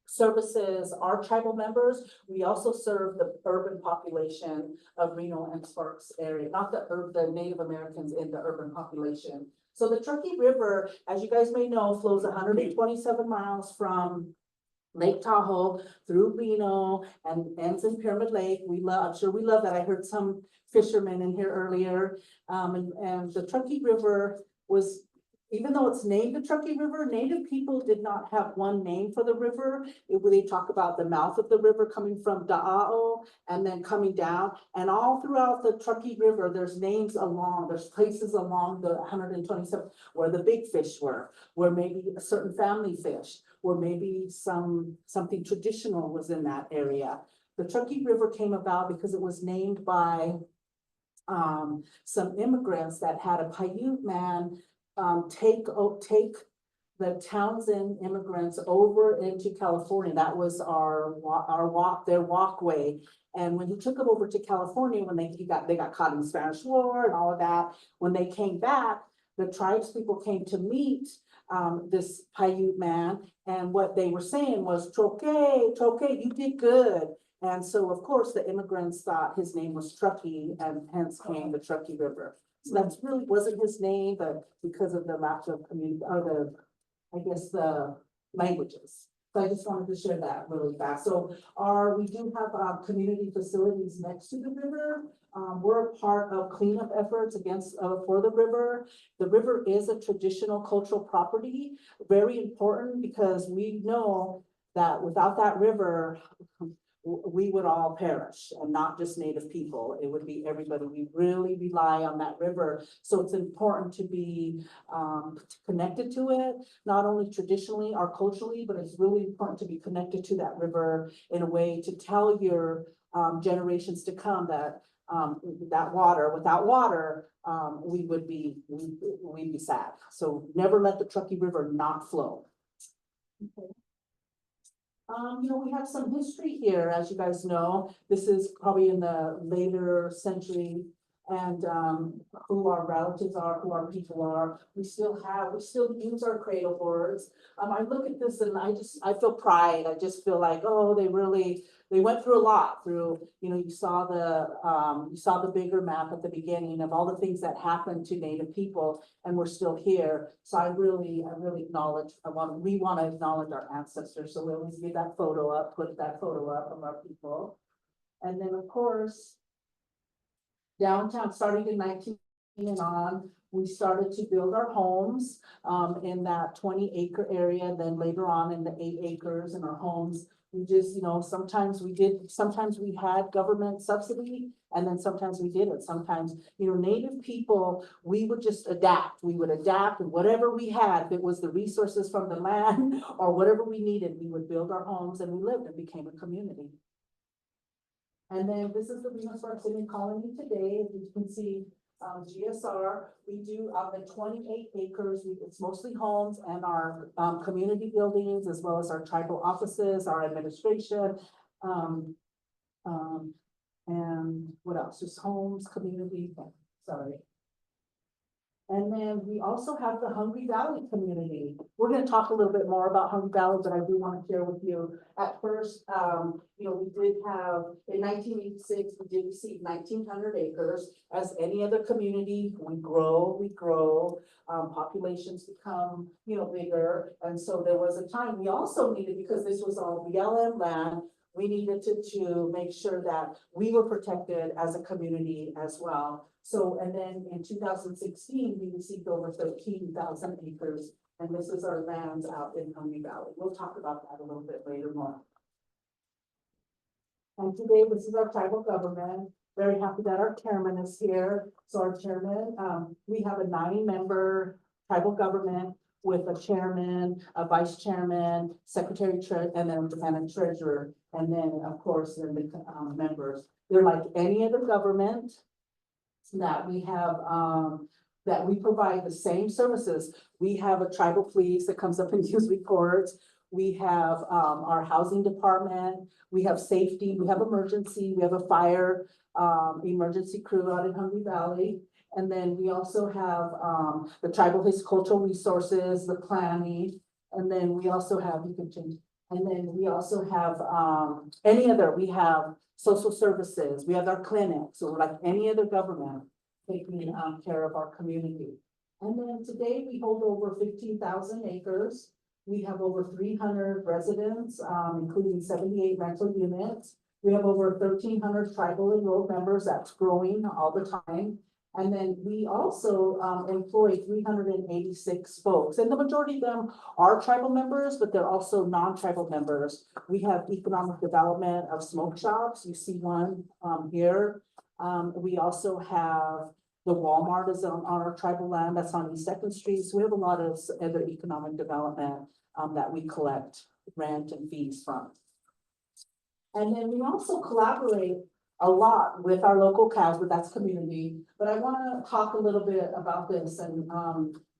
S11: services our tribal members, we also serve the urban population of Reno and Sparks area, not the Native Americans in the urban population. So the Truckee River, as you guys may know, flows 127 miles from Lake Tahoe through Reno and ends in Pyramid Lake. I'm sure we love that. I heard some fishermen in here earlier. And the Truckee River was, even though it's named the Truckee River, Native people did not have one name for the river. They talk about the mouth of the river coming from Da'ao and then coming down. And all throughout the Truckee River, there's places along the 127 where the big fish were, where maybe a certain family fished, where maybe something traditional was in that area. The Truckee River came about because it was named by some immigrants that had a Paiute man take the Townsend immigrants over into California. That was their walkway. And when he took them over to California, when they got caught in the Spanish War and all of that, when they came back, the tribes people came to meet this Paiute man, and what they were saying was, Troke, you did good. And so, of course, the immigrants thought his name was Truckee, and hence came the Truckee River. So that's really wasn't his name, but because of the lack of community, or the languages. So I just wanted to share that really fast. So we do have community facilities next to the river. We're a part of cleanup efforts for the river. The river is a traditional cultural property, very important, because we know that without that river, we would all perish, and not just Native people. It would be everybody. We really rely on that river. So it's important to be connected to it, not only traditionally or culturally, but it's really important to be connected to that river in a way to tell your generations to come that that water, without water, we'd be sad. So never let the Truckee River not flow. We have some history here, as you guys know. This is probably in the later century, and who our relatives are, who our people are. We still use our cradle boards. I look at this and I feel pride. I just feel like, oh, they went through a lot you saw the bigger map at the beginning of all the things that happened to Native people, and we're still here. So I really acknowledge, we want to acknowledge our ancestors. So we always get that photo up, put that photo up of our people. And then of course, downtown, starting in 19 and on, we started to build our homes in that 20-acre area. Then later on in the 8 acres in our homes, we just, sometimes we had government subsidy, and then sometimes we didn't. Sometimes, Native people, we would just adapt. We would adapt, and whatever we had, if it was the resources from the land or whatever we needed, we would build our homes, and we lived and became a community. And then this is the Williamsburg City Colony today. As you can see, GSR, we do the 28 acres. It's mostly homes and our community buildings, as well as our tribal offices, our administration, and what else? Just homes, community. Sorry. And then we also have the Hungry Valley community. We're going to talk a little bit more about Hungry Valley, but I do want to share with you. At first, we did have, in 1986, we did receive 1,900 acres. As any other community, we grow, populations become, bigger. And so there was a time we also needed, because this was all BLM land, we needed to make sure that we were protected as a community as well. So, and then in 2016, we received over 13,000 acres, and this is our lands out in Hungry Valley. We'll talk about that a little bit later on. And today, this is our tribal government. Very happy that our chairman is here. So our chairman, we have a 9-member tribal government with a chairman, a vice chairman, secretary, and then a treasurer. And then, of course, then the members. They're like any other government that we have, that we provide the same services. We have a tribal police that comes up and gives reports. We have our housing department. We have safety. We have emergency. We have a fire emergency crew out in Hungry Valley. And then we also have the tribal cultural resources, the planning. And then we also have, you can change. And then we also have we have social services, we have our clinics, so like any other government taking care of our community. And then today we hold over 15,000 acres. We have over 300 residents, including 78 rental units. We have over 1,300 tribal enrolled members. That's growing all the time. And then we also employ 386 folks, and the majority of them are tribal members, but they're also non-tribal members. We have economic development of smoke shops. You see one here. We also have the Walmart is on our tribal land. That's on East 2nd Street. So we have a lot of other economic development that we collect rent and fees from. And then we also collaborate a lot with our local CAS, but that's community. But I want to talk a little bit about this, and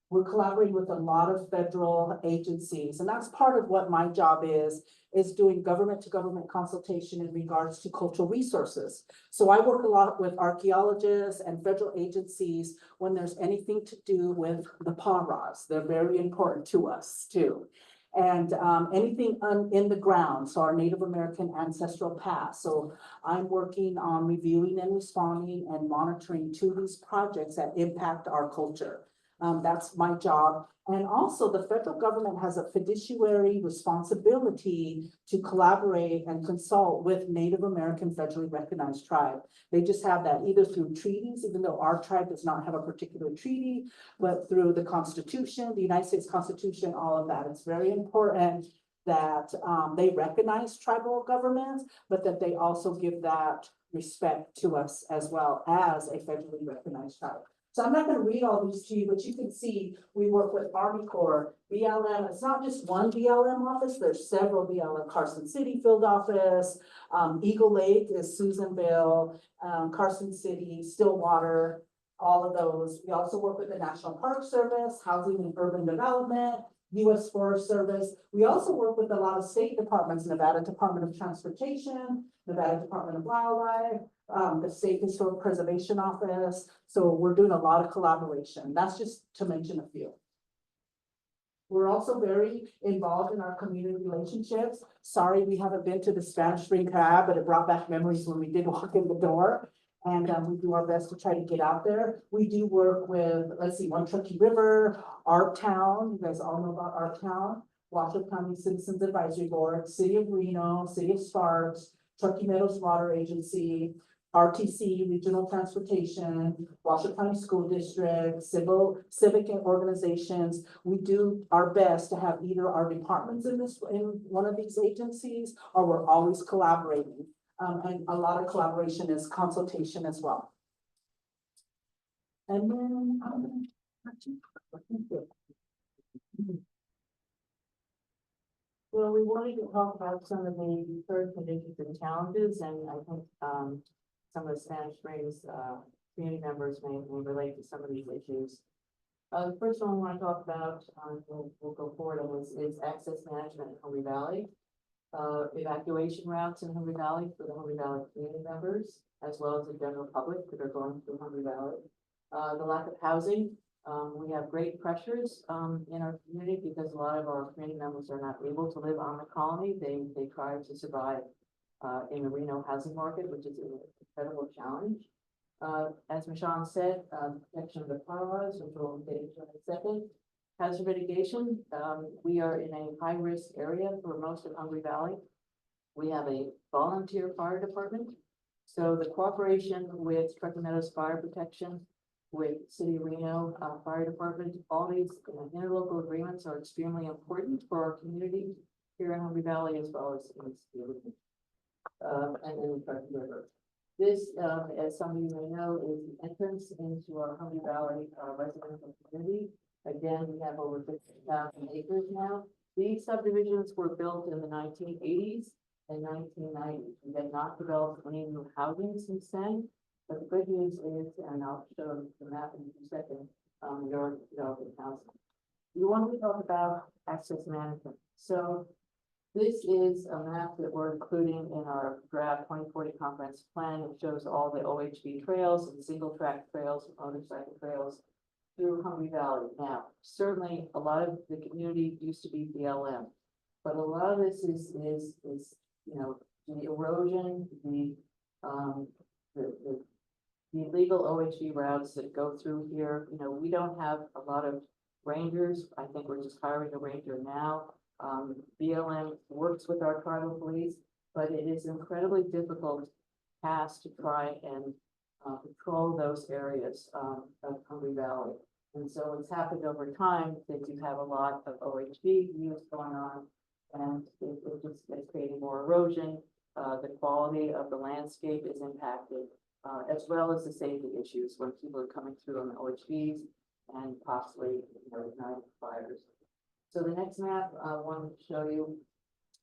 S11: we're collaborating with a lot of federal agencies, and that's part of what my job is doing government to government consultation in regards to cultural resources. So I work a lot with archaeologists and federal agencies when there's anything to do with the PARAs. They're very important to us too. And anything in the ground, so our Native American ancestral past. So I'm working on reviewing and responding and monitoring to these projects that impact our culture. That's my job. And also the federal government has a fiduciary responsibility to collaborate and consult with Native American federally recognized tribe. They just have that either through treaties, even though our tribe does not have a particular treaty, but through the Constitution, the United States Constitution, all of that. It's very important that they recognize tribal governments, but that they also give that respect to us as well as a federally recognized tribe. So I'm not gonna read all these to you, but you can see, we work with Army Corps, BLM, it's not just one BLM office, there's several BLM, Carson City Field Office, Eagle Lake is Susanville, Carson City, Stillwater, all of those. We also work with the National Park Service, Housing and Urban Development, US Forest Service. We also work with a lot of state departments, Nevada Department of Transportation, Nevada Department of Wildlife, the State Historic Preservation Office. So we're doing a lot of collaboration. That's just to mention a few. We're also very involved in our community relationships. Sorry, we haven't been to the Spanish Spring Crab, but it brought back memories when we did walk in the door. And we do our best to try to get out there. We do work with, let's see, One Truckee River, Our Town, you guys all know about Our Town, Washoe County Citizens Advisory Board, City of Reno, City of Sparks, Truckee Meadows Water Agency, RTC, Regional Transportation, Washoe County School District, civic organizations. We do our best to have either our departments in one of these agencies, or we're always collaborating. And a lot of collaboration is consultation as well. And then,
S12: Well, we wanted to talk about some of the current conditions and challenges, and I think, some of the Spanish Springs, community members may relate to some of these issues. The first one I want to talk about, we'll go forward on this, is access management in Hungry Valley. Evacuation routes in Hungry Valley for the Hungry Valley community members, as well as the general public that are going through Hungry Valley. The lack of housing, we have great pressures in our community because a lot of our community members are not able to live on the colony. They try to survive in the Reno housing market, which is an incredible challenge. As Michonne said, protection of the flowers, which we'll get into in a second. Hazard mitigation, we are in a high-risk area for most of Hungry Valley. We have a volunteer fire department. So the cooperation with Truckee Meadows Fire Protection, with City of Reno Fire Department, all these interlocal agreements are extremely important for our community here in Hungry Valley, as well as in and in the Truckee River. This, as some of you may know, is the entrance into our Hungry Valley residential community. Again, we have over 50,000 acres now. These subdivisions were built in the 1980s and 1990s. We have not developed any new housing since then. But the good news is, and I'll show the map in a second, your developing housing. We want to talk about access management. So this is a map that we're including in our draft 2040 comprehensive plan. It shows all the OHV trails and single track trails and motorcycle trails through Hungry Valley. Now, certainly a lot of the community used to be BLM, but a lot of this is you know, the erosion, the illegal OHV routes that go through here. You know, we don't have a lot of rangers. I think we're just hiring a ranger now. BLM works with our tribal police, but it is incredibly difficult task to try and patrol those areas of Hungry Valley. And so it's happened over time that you have a lot of OHV use going on, and it just is creating more erosion. The quality of the landscape is impacted, as well as the safety issues when people are coming through on the OHVs and possibly, you know, igniting fires. So the next map I wanted to show you,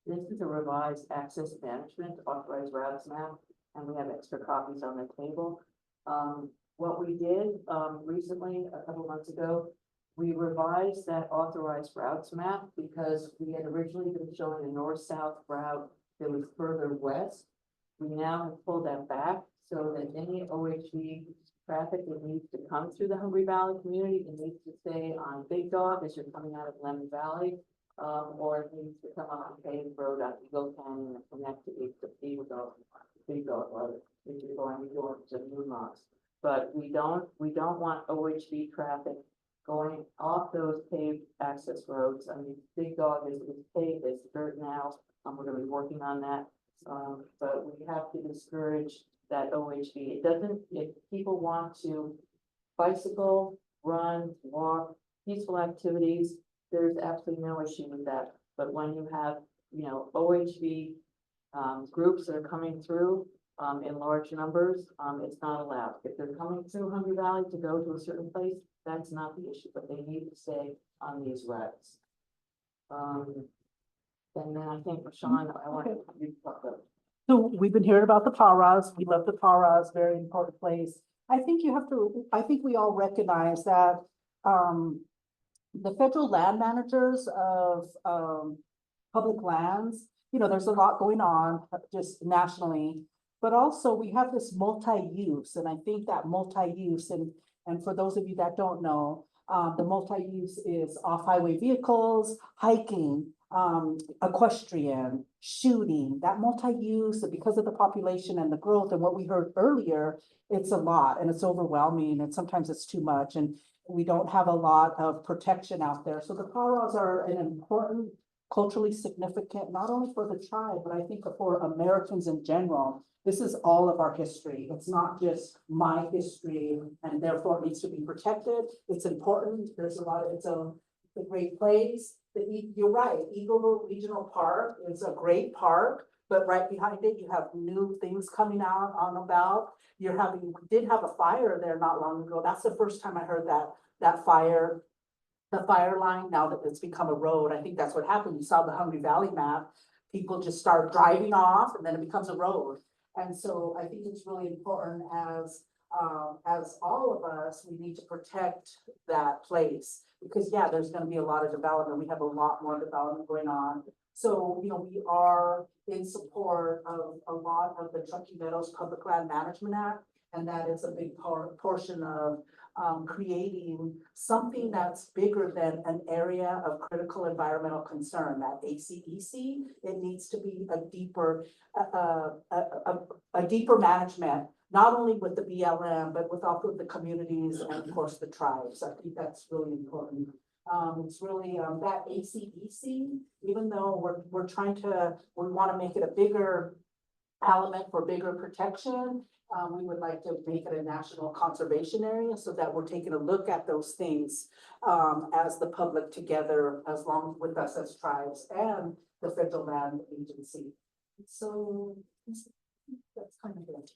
S12: this is a revised access management authorized routes map, and we have extra copies on the table. What we did recently, a couple months ago, we revised that authorized routes map because we had originally been showing a north-south route that was further west. We now have pulled that back so that any OHV traffic that needs to come through the Hungry Valley community, it needs to stay on Big Dog as you're coming out of Lemon Valley, or it needs to come on paved road on Eagle Canyon and connect to Big Dog, if you're going to York to New Moss. But we don't want OHV traffic going off those paved access roads. I mean, Big Dog is paved, it's dirt now. We're going to be working on that. But we have to discourage that OHV. It doesn't, if people want to bicycle, run, walk, peaceful activities, there's absolutely no issue with that. But when you have, you know, OHV groups that are coming through, in large numbers, it's not allowed. If they're coming through Hungry Valley to go to a certain place, that's not the issue, but they need to stay on these routes. And then I think, Sean, I want you to talk about.
S11: So we've been hearing about the Paras. We love the Paras, very important place. I think we all recognize that, the federal land managers of, public lands, there's a lot going on just nationally. But also we have this multi-use, and I think that multi-use, and for those of you that don't know, the multi-use is off-highway vehicles, hiking, equestrian, shooting, that multi-use, because of the population and the growth and what we heard earlier, it's a lot and it's overwhelming and sometimes it's too much and we don't have a lot of protection out there. So the Paras are an important, culturally significant, not only for the tribe, but I think for Americans in general. This is all of our history. It's not just my history and therefore it needs to be protected. It's important. There's it's a great place. You're right, Eagle Regional Park is a great park, but right behind it, you have new things coming out on about. We did have a fire there not long ago. That's the first time I heard that fire, the fire line, now that it's become a road. I think that's what happened. You saw the Hungry Valley map. People just start driving off and then it becomes a road. And so I think it's really important as all of us, we need to protect that place. Because yeah, there's gonna be a lot of development. We have a lot more development going on. So, we are in support of a lot of the Truckee Meadows Public Land Management Act. And that is a big portion of creating something that's bigger than an area of critical environmental concern, that ACEC. It needs to be a deeper management, not only with the BLM, but with all of the communities and of course the tribes. I think that's really important. It's really that ACEC, even though we want to make it a bigger element for bigger protection. We would like to make it a national conservation area so that we're taking a look at those things as the public together, as long with us as tribes and the federal land agency. So that's kind of it.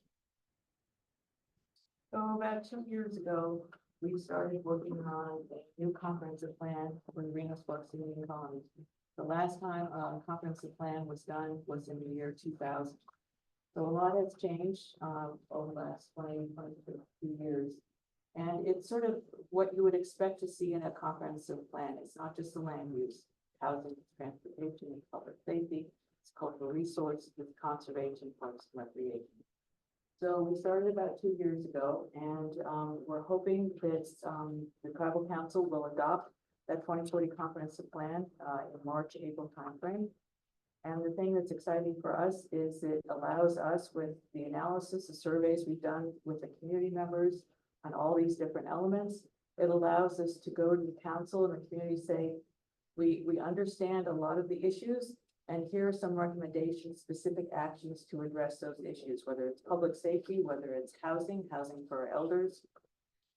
S12: So about 2 years ago, we started working on a new comprehensive plan for the Reno Sparks Indian Colony. The last time a comprehensive plan was done was in the year 2000. So a lot has changed over the last 22 years. And it's sort of what you would expect to see in a comprehensive plan. It's not just the land use, housing, transportation, and public safety. It's cultural resources, it's conservation, parks, and recreation. So we started about 2 years ago, and we're hoping that the tribal council will adopt that 2040 comprehensive plan in March, April timeframe. And the thing that's exciting for us is it allows us, with the analysis, the surveys we've done with the community members on all these different elements, it allows us to go to the council and the community say, we understand a lot of the issues, and here are some recommendations, specific actions to address those issues, whether it's public safety, whether it's housing for our elders,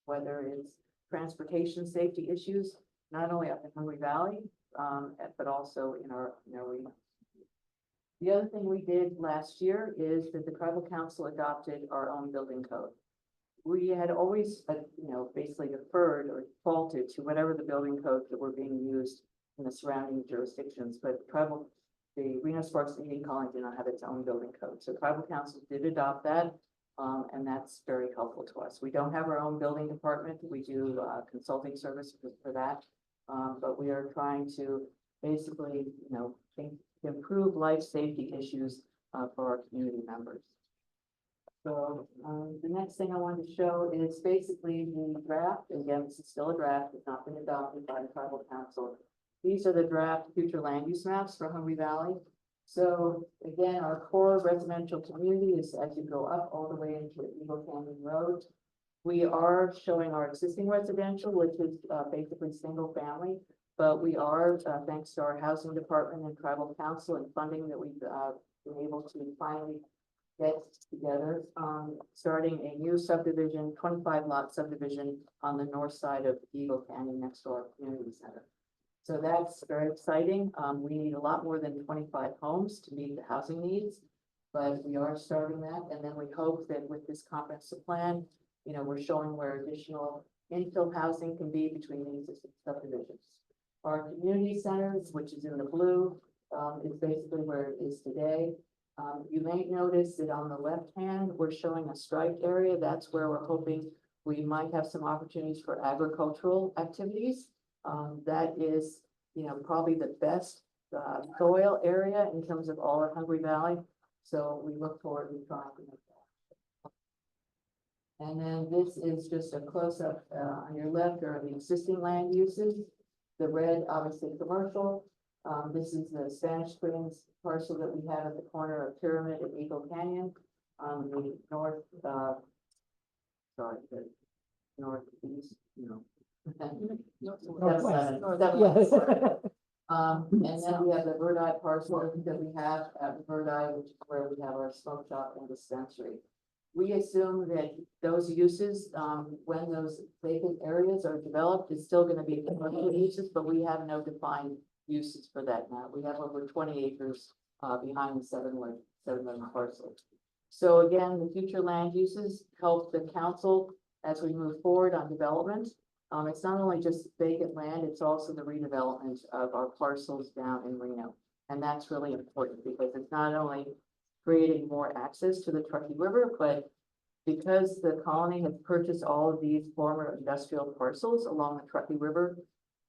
S12: whether it's transportation safety issues, not only up in Hungry Valley, but also in our region. The other thing we did last year is that the tribal council adopted our own building code. We had always, basically deferred or defaulted to whatever the building codes that were being used in the surrounding jurisdictions, but the Reno Sparks Indian Colony did not have its own building code. So tribal council did adopt that, and that's very helpful to us. We don't have our own building department. We do consulting service for that, but we are trying to basically, improve life safety issues for our community members. So the next thing I wanted to show is basically the draft. Again, this is still a draft. It's not been adopted by the tribal council. These are the draft future land use maps for Hungry Valley. So again, our core residential community is as you go up all the way into Eagle Canyon Road. We are showing our existing residential, which is basically single family. But we are, thanks to our housing department and tribal council and funding that we've been able to finally get together, starting a new subdivision, 25 lot subdivision on the north side of Eagle Canyon next to our community center. So that's very exciting. We need a lot more than 25 homes to meet the housing needs. but we are starting that, and then we hope that with this comprehensive plan, you know, we're showing where additional infill housing can be between the existing subdivisions. Our community centers, which is in the blue, is basically where it is today. You may notice that on the left hand, we're showing a striped area. That's where we're hoping we might have some opportunities for agricultural activities. That is, you know, probably the best soil area in terms of all of Hungry Valley. So we look forward to trying to make that. And then this is just a close-up on your left are the existing land uses. The red, obviously commercial. This is the Spanish Springs parcel that we have at the corner of Pyramid and Eagle Canyon on the north, the northeast, no. And then we have the Verdeye parcel that we have at Verdeye, which is where we have our smoke shop and dispensary. We assume that those uses, when those vacant areas are developed, is still gonna be commercial uses, but we have no defined uses for that now. We have over 20 acres, behind the seven parcel. So again, the future land uses help the council as we move forward on development. It's not only just vacant land, it's also the redevelopment of our parcels down in Reno. And that's really important because it's not only creating more access to the Truckee River, but because the colony has purchased all of these former industrial parcels along the Truckee River,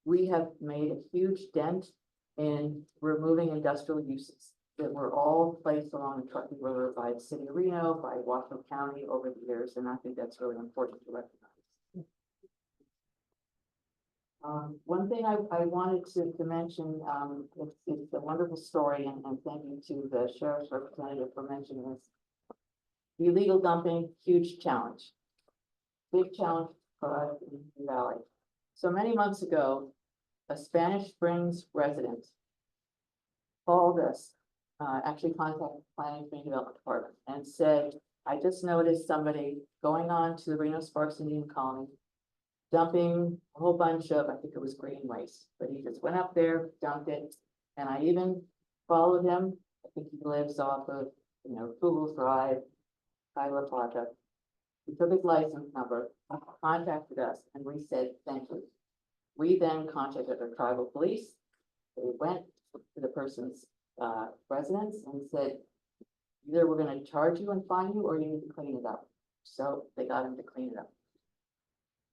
S12: we have made a huge dent in removing industrial uses that were all placed along the Truckee River by the city of Reno, by Washoe County over the years, and I think that's really important to recognize. One thing I wanted to mention, it's a wonderful story, and thank you to the sheriff's representative for mentioning this. The illegal dumping, huge challenge. Big challenge for us in the valley. So many months ago, a Spanish Springs resident called us, actually contacted the Planning and Community Development Department and said, I just noticed somebody going on to the Reno Sparks Indian Colony, dumping a whole bunch of, I think it was green waste, but he just went up there, dumped it, and I even followed him. I think he lives off of, you know, Google Drive, Kyla Plaza. He took his license number, contacted us, and we said, thank you. We then contacted our tribal police. They went to the person's residence and said, either we're going to charge you and fine you, or you need to clean it up. So they got him to clean it up.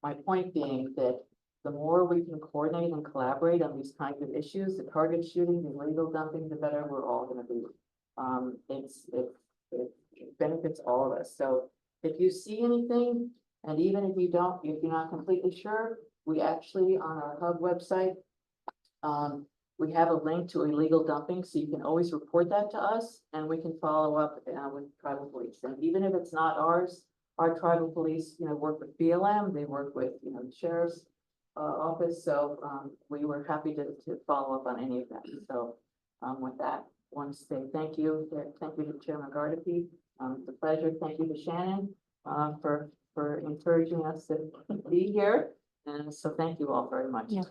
S12: My point being that the more we can coordinate and collaborate on these kinds of issues, the target shooting, the illegal dumping, the better we're all going to be. It benefits all of us. So if you see anything, and even if you don't, if you're not completely sure, we actually on our hub website, we have a link to illegal dumping, so you can always report that to us, and we can follow up with tribal police. And even if it's not ours, our tribal police, you know, work with BLM, they work with, you know, the sheriff's office. So we were happy to follow up on any of that. So with that, I want to say thank you. Thank you to Chairman Gardapi. It's a pleasure. Thank you to Shannon for encouraging us to be here. And so thank you all very much.
S11: Yeah.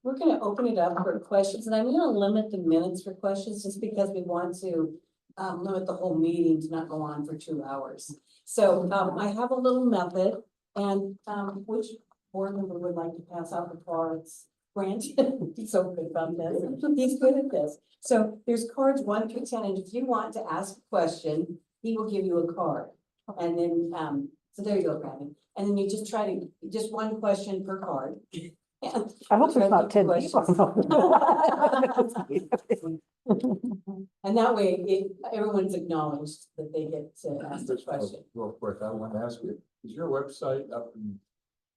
S2: We're gonna open it up for questions, and I'm gonna limit the minutes for questions just because we want to limit the whole meeting to not go on for 2 hours. So I have a little method, and which board member would like to pass out the cards? Grant, he's so good about this. He's good at this. So there's cards 1 through 10, and if you want to ask a question, he will give you a card. And then, so there you go, Brandon. And then you just try to, just one question per card.
S11: I hope there's not 10
S2: questions. And that way, everyone's acknowledged that they get to ask the question.
S10: Real quick, I want to ask you, is your website up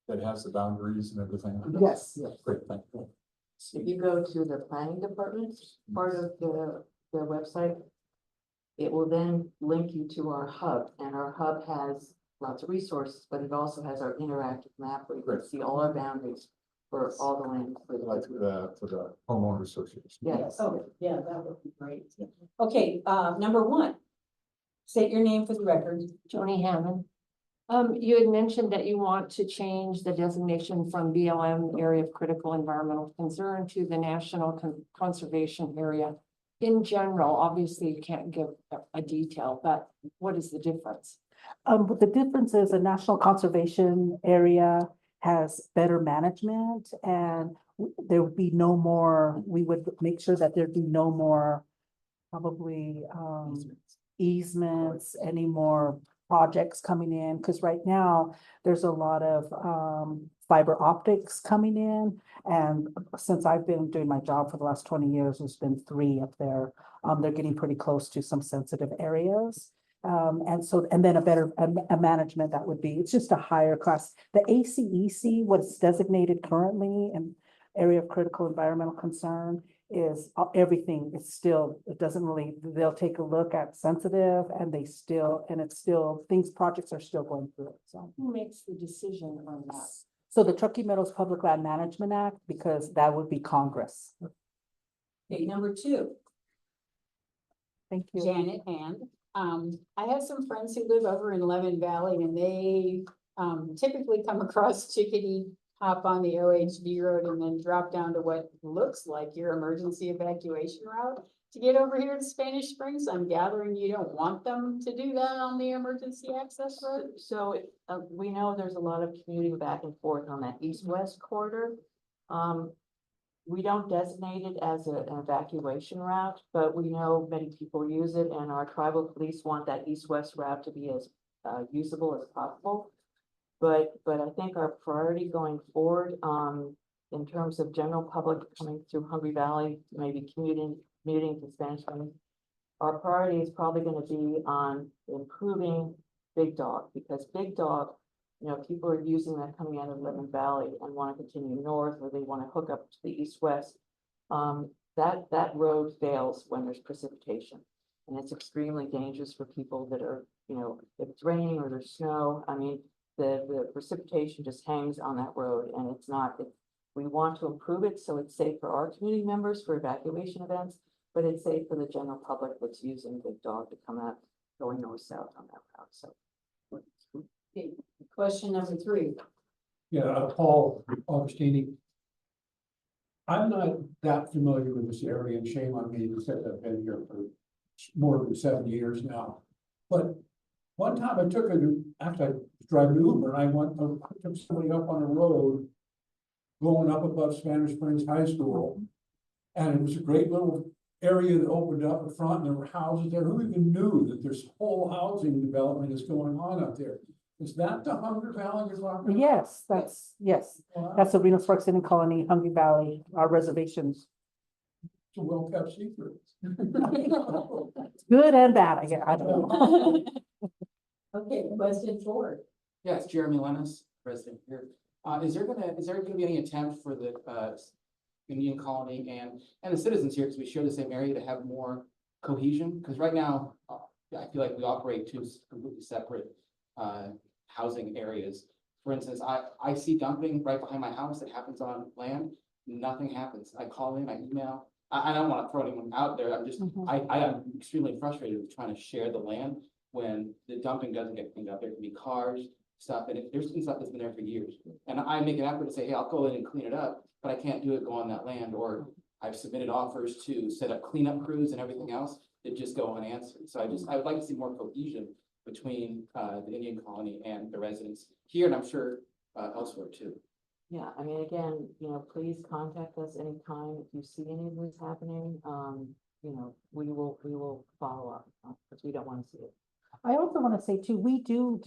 S10: that has the boundaries and everything?
S11: Yes.
S10: Great, thank you.
S12: If you go to the planning department part of their website, it will then link you to our hub, and our hub has lots of resources, but it also has our interactive map where you can see all our boundaries for all the land.
S10: Like for the homeowner association.
S12: Yes.
S2: Oh, yeah, that would be great. Okay, number 1. State your name for the record.
S1: Joni Hammond. You had mentioned that you want to change the designation from BLM area of critical environmental concern to the National Conservation Area. in general, obviously you can't give a detail, but what is the difference?
S11: But the difference is a national conservation area has better management and there would be no more, we would make sure that there'd be no more probably, easements, any more projects coming in, because right now there's a lot of, fiber optics coming in. And since I've been doing my job for the last 20 years, there's been 3 up there. They're getting pretty close to some sensitive areas. And so, and then a management that would be, it's just a higher class. The ACEC, what's designated currently in area of critical environmental concern is everything is still, it doesn't really, they'll take a look at sensitive and they still, and it's still, projects are still going through it, so.
S1: Who makes the decision on that?
S11: So the Truckee Meadows Public Land Management Act, because that would be Congress.
S2: Okay, number 2.
S11: Thank you.
S9: Janet Hand. I have some friends who live over in Lemon Valley and they typically come across Chickadee, hop on the OHD road and then drop down to what looks like your emergency evacuation route to get over here to Spanish Springs. I'm gathering you don't want them to do that on the emergency access road.
S12: So, we know there's a lot of commuting back and forth on that east-west corridor. We don't designate it as an evacuation route, but we know many people use it and our tribal police want that east-west route to be as usable as possible. But I think our priority going forward, in terms of general public coming through Hungry Valley, maybe commuting to Spanish Springs, our priority is probably going to be on improving Big Dog, because Big Dog, you know, people are using that coming out of Lemon Valley and want to continue north, or they want to hook up to the east-west. That road fails when there's precipitation, and it's extremely dangerous for people that are, you know, if it's raining or there's snow. I mean, the precipitation just hangs on that road, and it's not. We want to improve it so it's safe for our community members for evacuation events, but it's safe for the general public that's using Big Dog to come out going north-south on that route. So.
S2: Okay, question number 3.
S5: Yeah, Paul Augustini. I'm not that familiar with this area, and shame on me because I've been here for more than 7 years now. But one time I took after I was driving Uber, I took somebody up on a road going up above Spanish Springs High School. And it was a great little area that opened up in front, and there were houses there. Who even knew that there's whole housing development is going on up there? Is that the Hunger Valley you're talking about?
S11: Yes, yes,
S5: Wow.
S11: that's the Reno Sparks Indian Colony, Hungry Valley, our reservations.
S5: It's a well-kept secret.
S11: Good and bad, I guess, I don't know.
S2: Okay, question 4.
S3: Yes, Jeremy Lennis, resident here. Is there gonna be any attempt for the Indian colony and the citizens here, because we share the same area, to have more cohesion? Because right now, I feel like we operate 2 completely separate housing areas. For instance, I see dumping right behind my house that happens on land. Nothing happens. I call in, I email. I don't want to throw anyone out there. I'm just, I am extremely frustrated with trying to share the land when the dumping doesn't get cleaned up. There can be cars, stuff, and there's been stuff that's been there for years. And I make an effort to say, hey, I'll go in and clean it up, but I can't do it, go on that land. Or I've submitted offers to set up cleanup crews and everything else that just go unanswered. So I would like to see more cohesion between the Indian colony and the residents here, and I'm sure elsewhere too.
S12: Yeah, I mean, again, you know, please contact us anytime if you see any of this happening. You know, we will follow up because we don't want to see it.
S11: I also want to say too, we do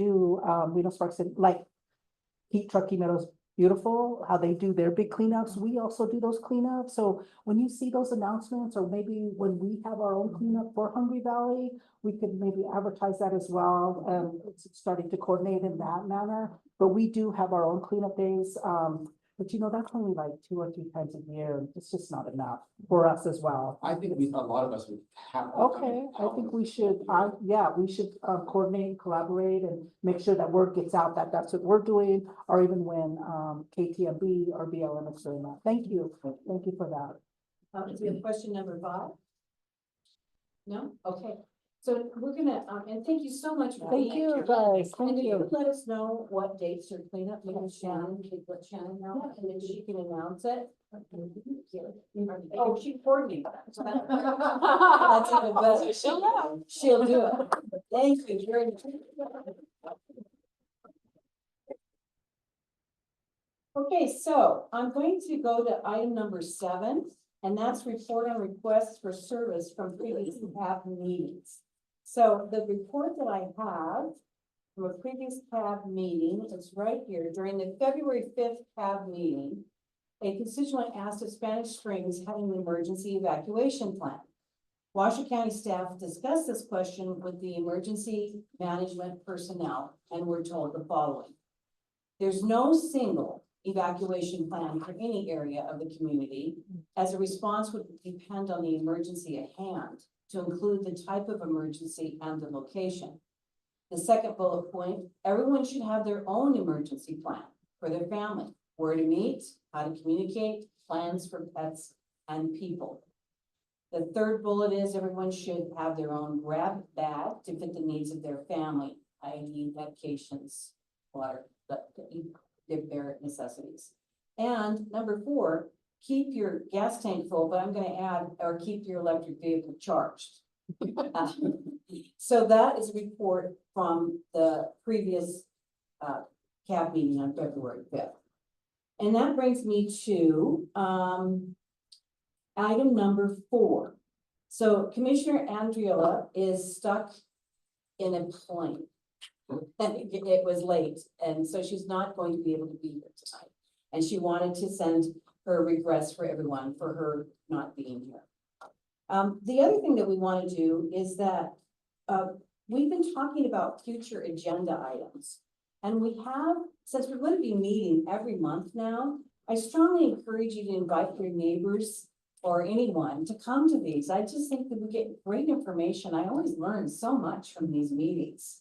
S11: Reno Sparks, like Heat Truckee Meadows, beautiful, how they do their big cleanups. We also do those cleanups. So when you see those announcements, or maybe when we have our own cleanup for Hungry Valley, we could maybe advertise that as well. It's starting to coordinate in that manner, but we do have our own cleanup days. But you know, that's only like 2 or 3 times a year. It's just not enough for us as well.
S3: I think a lot of us would have.
S11: Okay, I think we should, we should coordinate, collaborate, and make sure that word gets out that that's what we're doing, or even when KTMB or BLM is doing that. Thank you for that.
S2: Do we have question number 5? No? Okay. So we're gonna, and thank you so much for
S11: Thank
S2: being
S11: you
S2: here.
S11: guys,
S2: And
S11: thank
S2: if you
S11: you.
S2: let us know what dates are cleanup, maybe Shannon, can let Shannon know, and then she can announce it. Oh, she coordinated that. That's even better.
S9: She'll know.
S2: She'll do it. Thank you very much. Okay, so I'm going to go to item number 7, and that's report on requests for service from previous CAB meetings. So the report that I have from a previous CAB meeting is right here. During the February 5th CAB meeting, a constituent asked if Spanish Springs had an emergency evacuation plan. Washoe County staff discussed this question with the emergency management personnel and were told the following. There's no single evacuation plan for any area of the community, as a response would depend on the emergency at hand to include the type of emergency and the location. The second bullet point, everyone should have their own emergency plan for their family, where to meet, how to communicate, plans for pets and people. The third bullet is everyone should have their own grab bag to fit the needs of their family, i.e. medications, water, their bare necessities. And number 4, keep your gas tank full, but I'm gonna add, or keep your electric vehicle charged. So that is a report from the previous CAB meeting on February 5th. And that brings me to item number 4. So Commissioner Andriola is stuck in a plane. And it was late, and so she's not going to be able to be here tonight. And she wanted to send her regrets for everyone for her not being here. The other thing that we want to do is that we've been talking about future agenda items. And we have, since we're going to be meeting every month now, I strongly encourage you to invite your neighbors or anyone to come to these. I just think that we get great information. I always learn so much from these meetings.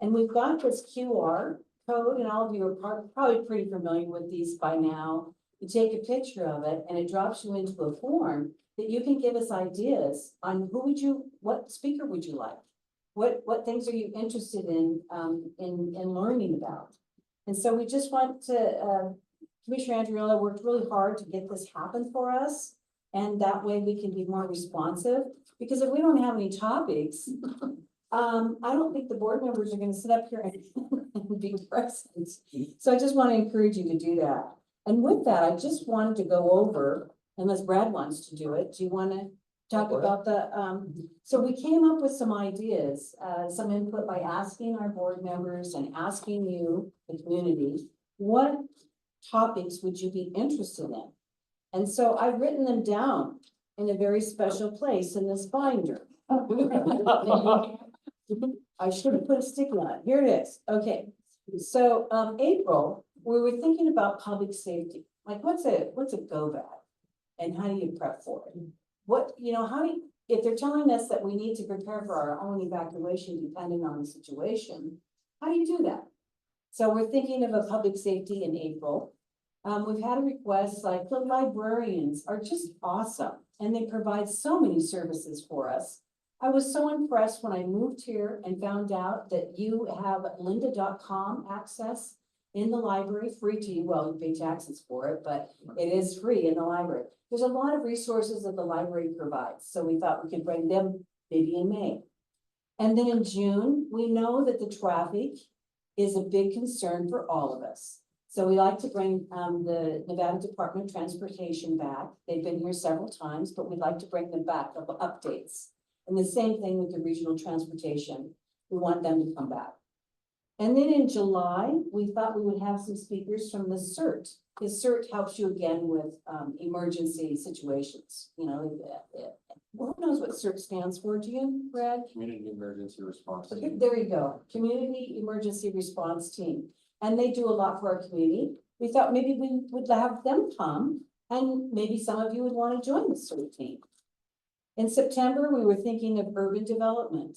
S2: And we've got this QR code, and all of you are probably pretty familiar with these by now. You take a picture of it and it drops you into a form that you can give us ideas on what speaker would you like? What things are you interested in learning about? And so we just want to, Commissioner Andriola worked really hard to get this happen for us. And that way we can be more responsive, because if we don't have any topics, I don't think the board members are gonna sit up here and be present. So I just want to encourage you to do that. And with that, I just wanted to go over, unless Brad wants to do it, do you want to talk about the, so we came up with some ideas, some input by asking our board members and asking you, the community, what topics would you be interested in? And so I've written them down in a very special place in this binder. I should have put a sticky on it. Here it is. Okay. So, April, we were thinking about public safety. Like, what's a go bag? And how do you prep for it? If they're telling us that we need to prepare for our own evacuation depending on the situation, how do you do that? So we're thinking of a public safety in April. We've had a request, like the librarians are just awesome and they provide so many services for us. I was so impressed when I moved here and found out that you have lynda.com access in the library, free to you. Well, you pay taxes for it, but it is free in the library. There's a lot of resources that the library provides. So we thought we could bring them maybe in May. And then in June, we know that the traffic is a big concern for all of us. So we like to bring the Nevada Department of Transportation back. They've been here several times, but we'd like to bring them back with updates. And the same thing with the regional transportation. We want them to come back. And then in July, we thought we would have some speakers from the CERT. The CERT helps you again with emergency situations. You know, who knows what CERT stands for? Do you, Brad?
S10: Community Emergency Response.
S2: There you go. Community Emergency Response Team. And they do a lot for our community. We thought maybe we would have them come, and maybe some of you would want to join the CERT team. In September, we were thinking of urban development.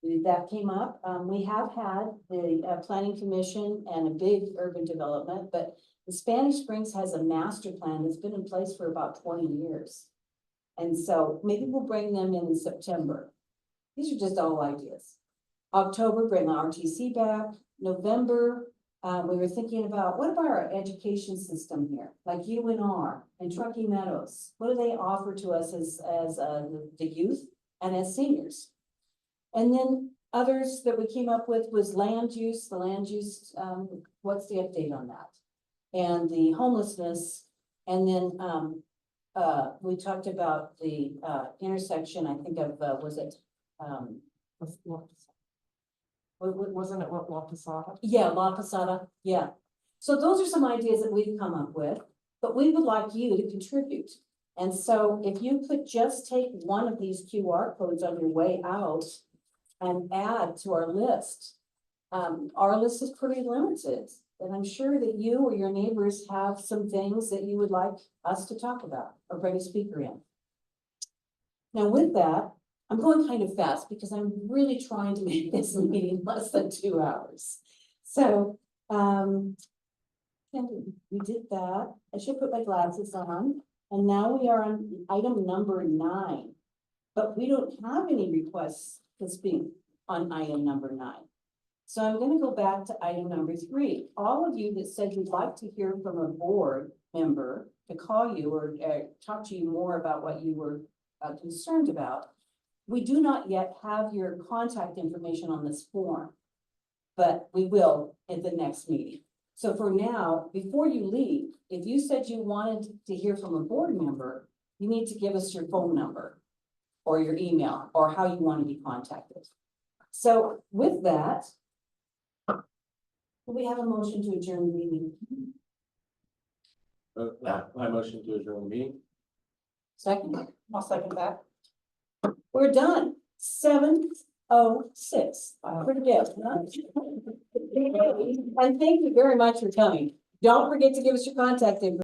S2: That came up. We have had the Planning Commission and a big urban development, but the Spanish Springs has a master plan that's been in place for about 20 years. And so maybe we'll bring them in September. These are just all ideas. October, bring the RTC back. November, we were thinking about, what about our education system here? Like UNR and Truckee Meadows, what do they offer to us as the youth and as seniors? And then others that we came up with was land use, what's the update on that? And the homelessness, and then, we talked about the, intersection, I think of, was it,
S1: Wasn't it what La Posada?
S2: yeah, La Posada, yeah. So those are some ideas that we've come up with, but we would like you to contribute. And so if you could just take one of these QR codes on your way out and add to our list. Our list is pretty limited, and I'm sure that you or your neighbors have some things that you would like us to talk about or bring a speaker in. Now with that, I'm going kind of fast because I'm really trying to make this meeting less than 2 hours. So, and we did that. I should put my glasses on. And now we are on item number 9. But we don't have any requests to speak on item number 9. So I'm going to go back to item number 3. All of you that said you'd like to hear from a board member to call you or talk to you more about what you were concerned about. We do not yet have your contact information on this form, but we will at the next meeting. So for now, before you leave, if you said you wanted to hear from a board member, you need to give us your phone number or your email or how you want to be contacted. So with that, we have a motion to adjourn the meeting.
S10: My motion to adjourn the meeting.
S2: Second, I'll second that. We're done. 7:06. Pretty good, huh? And thank you very much for coming. Don't forget to give us your contact information.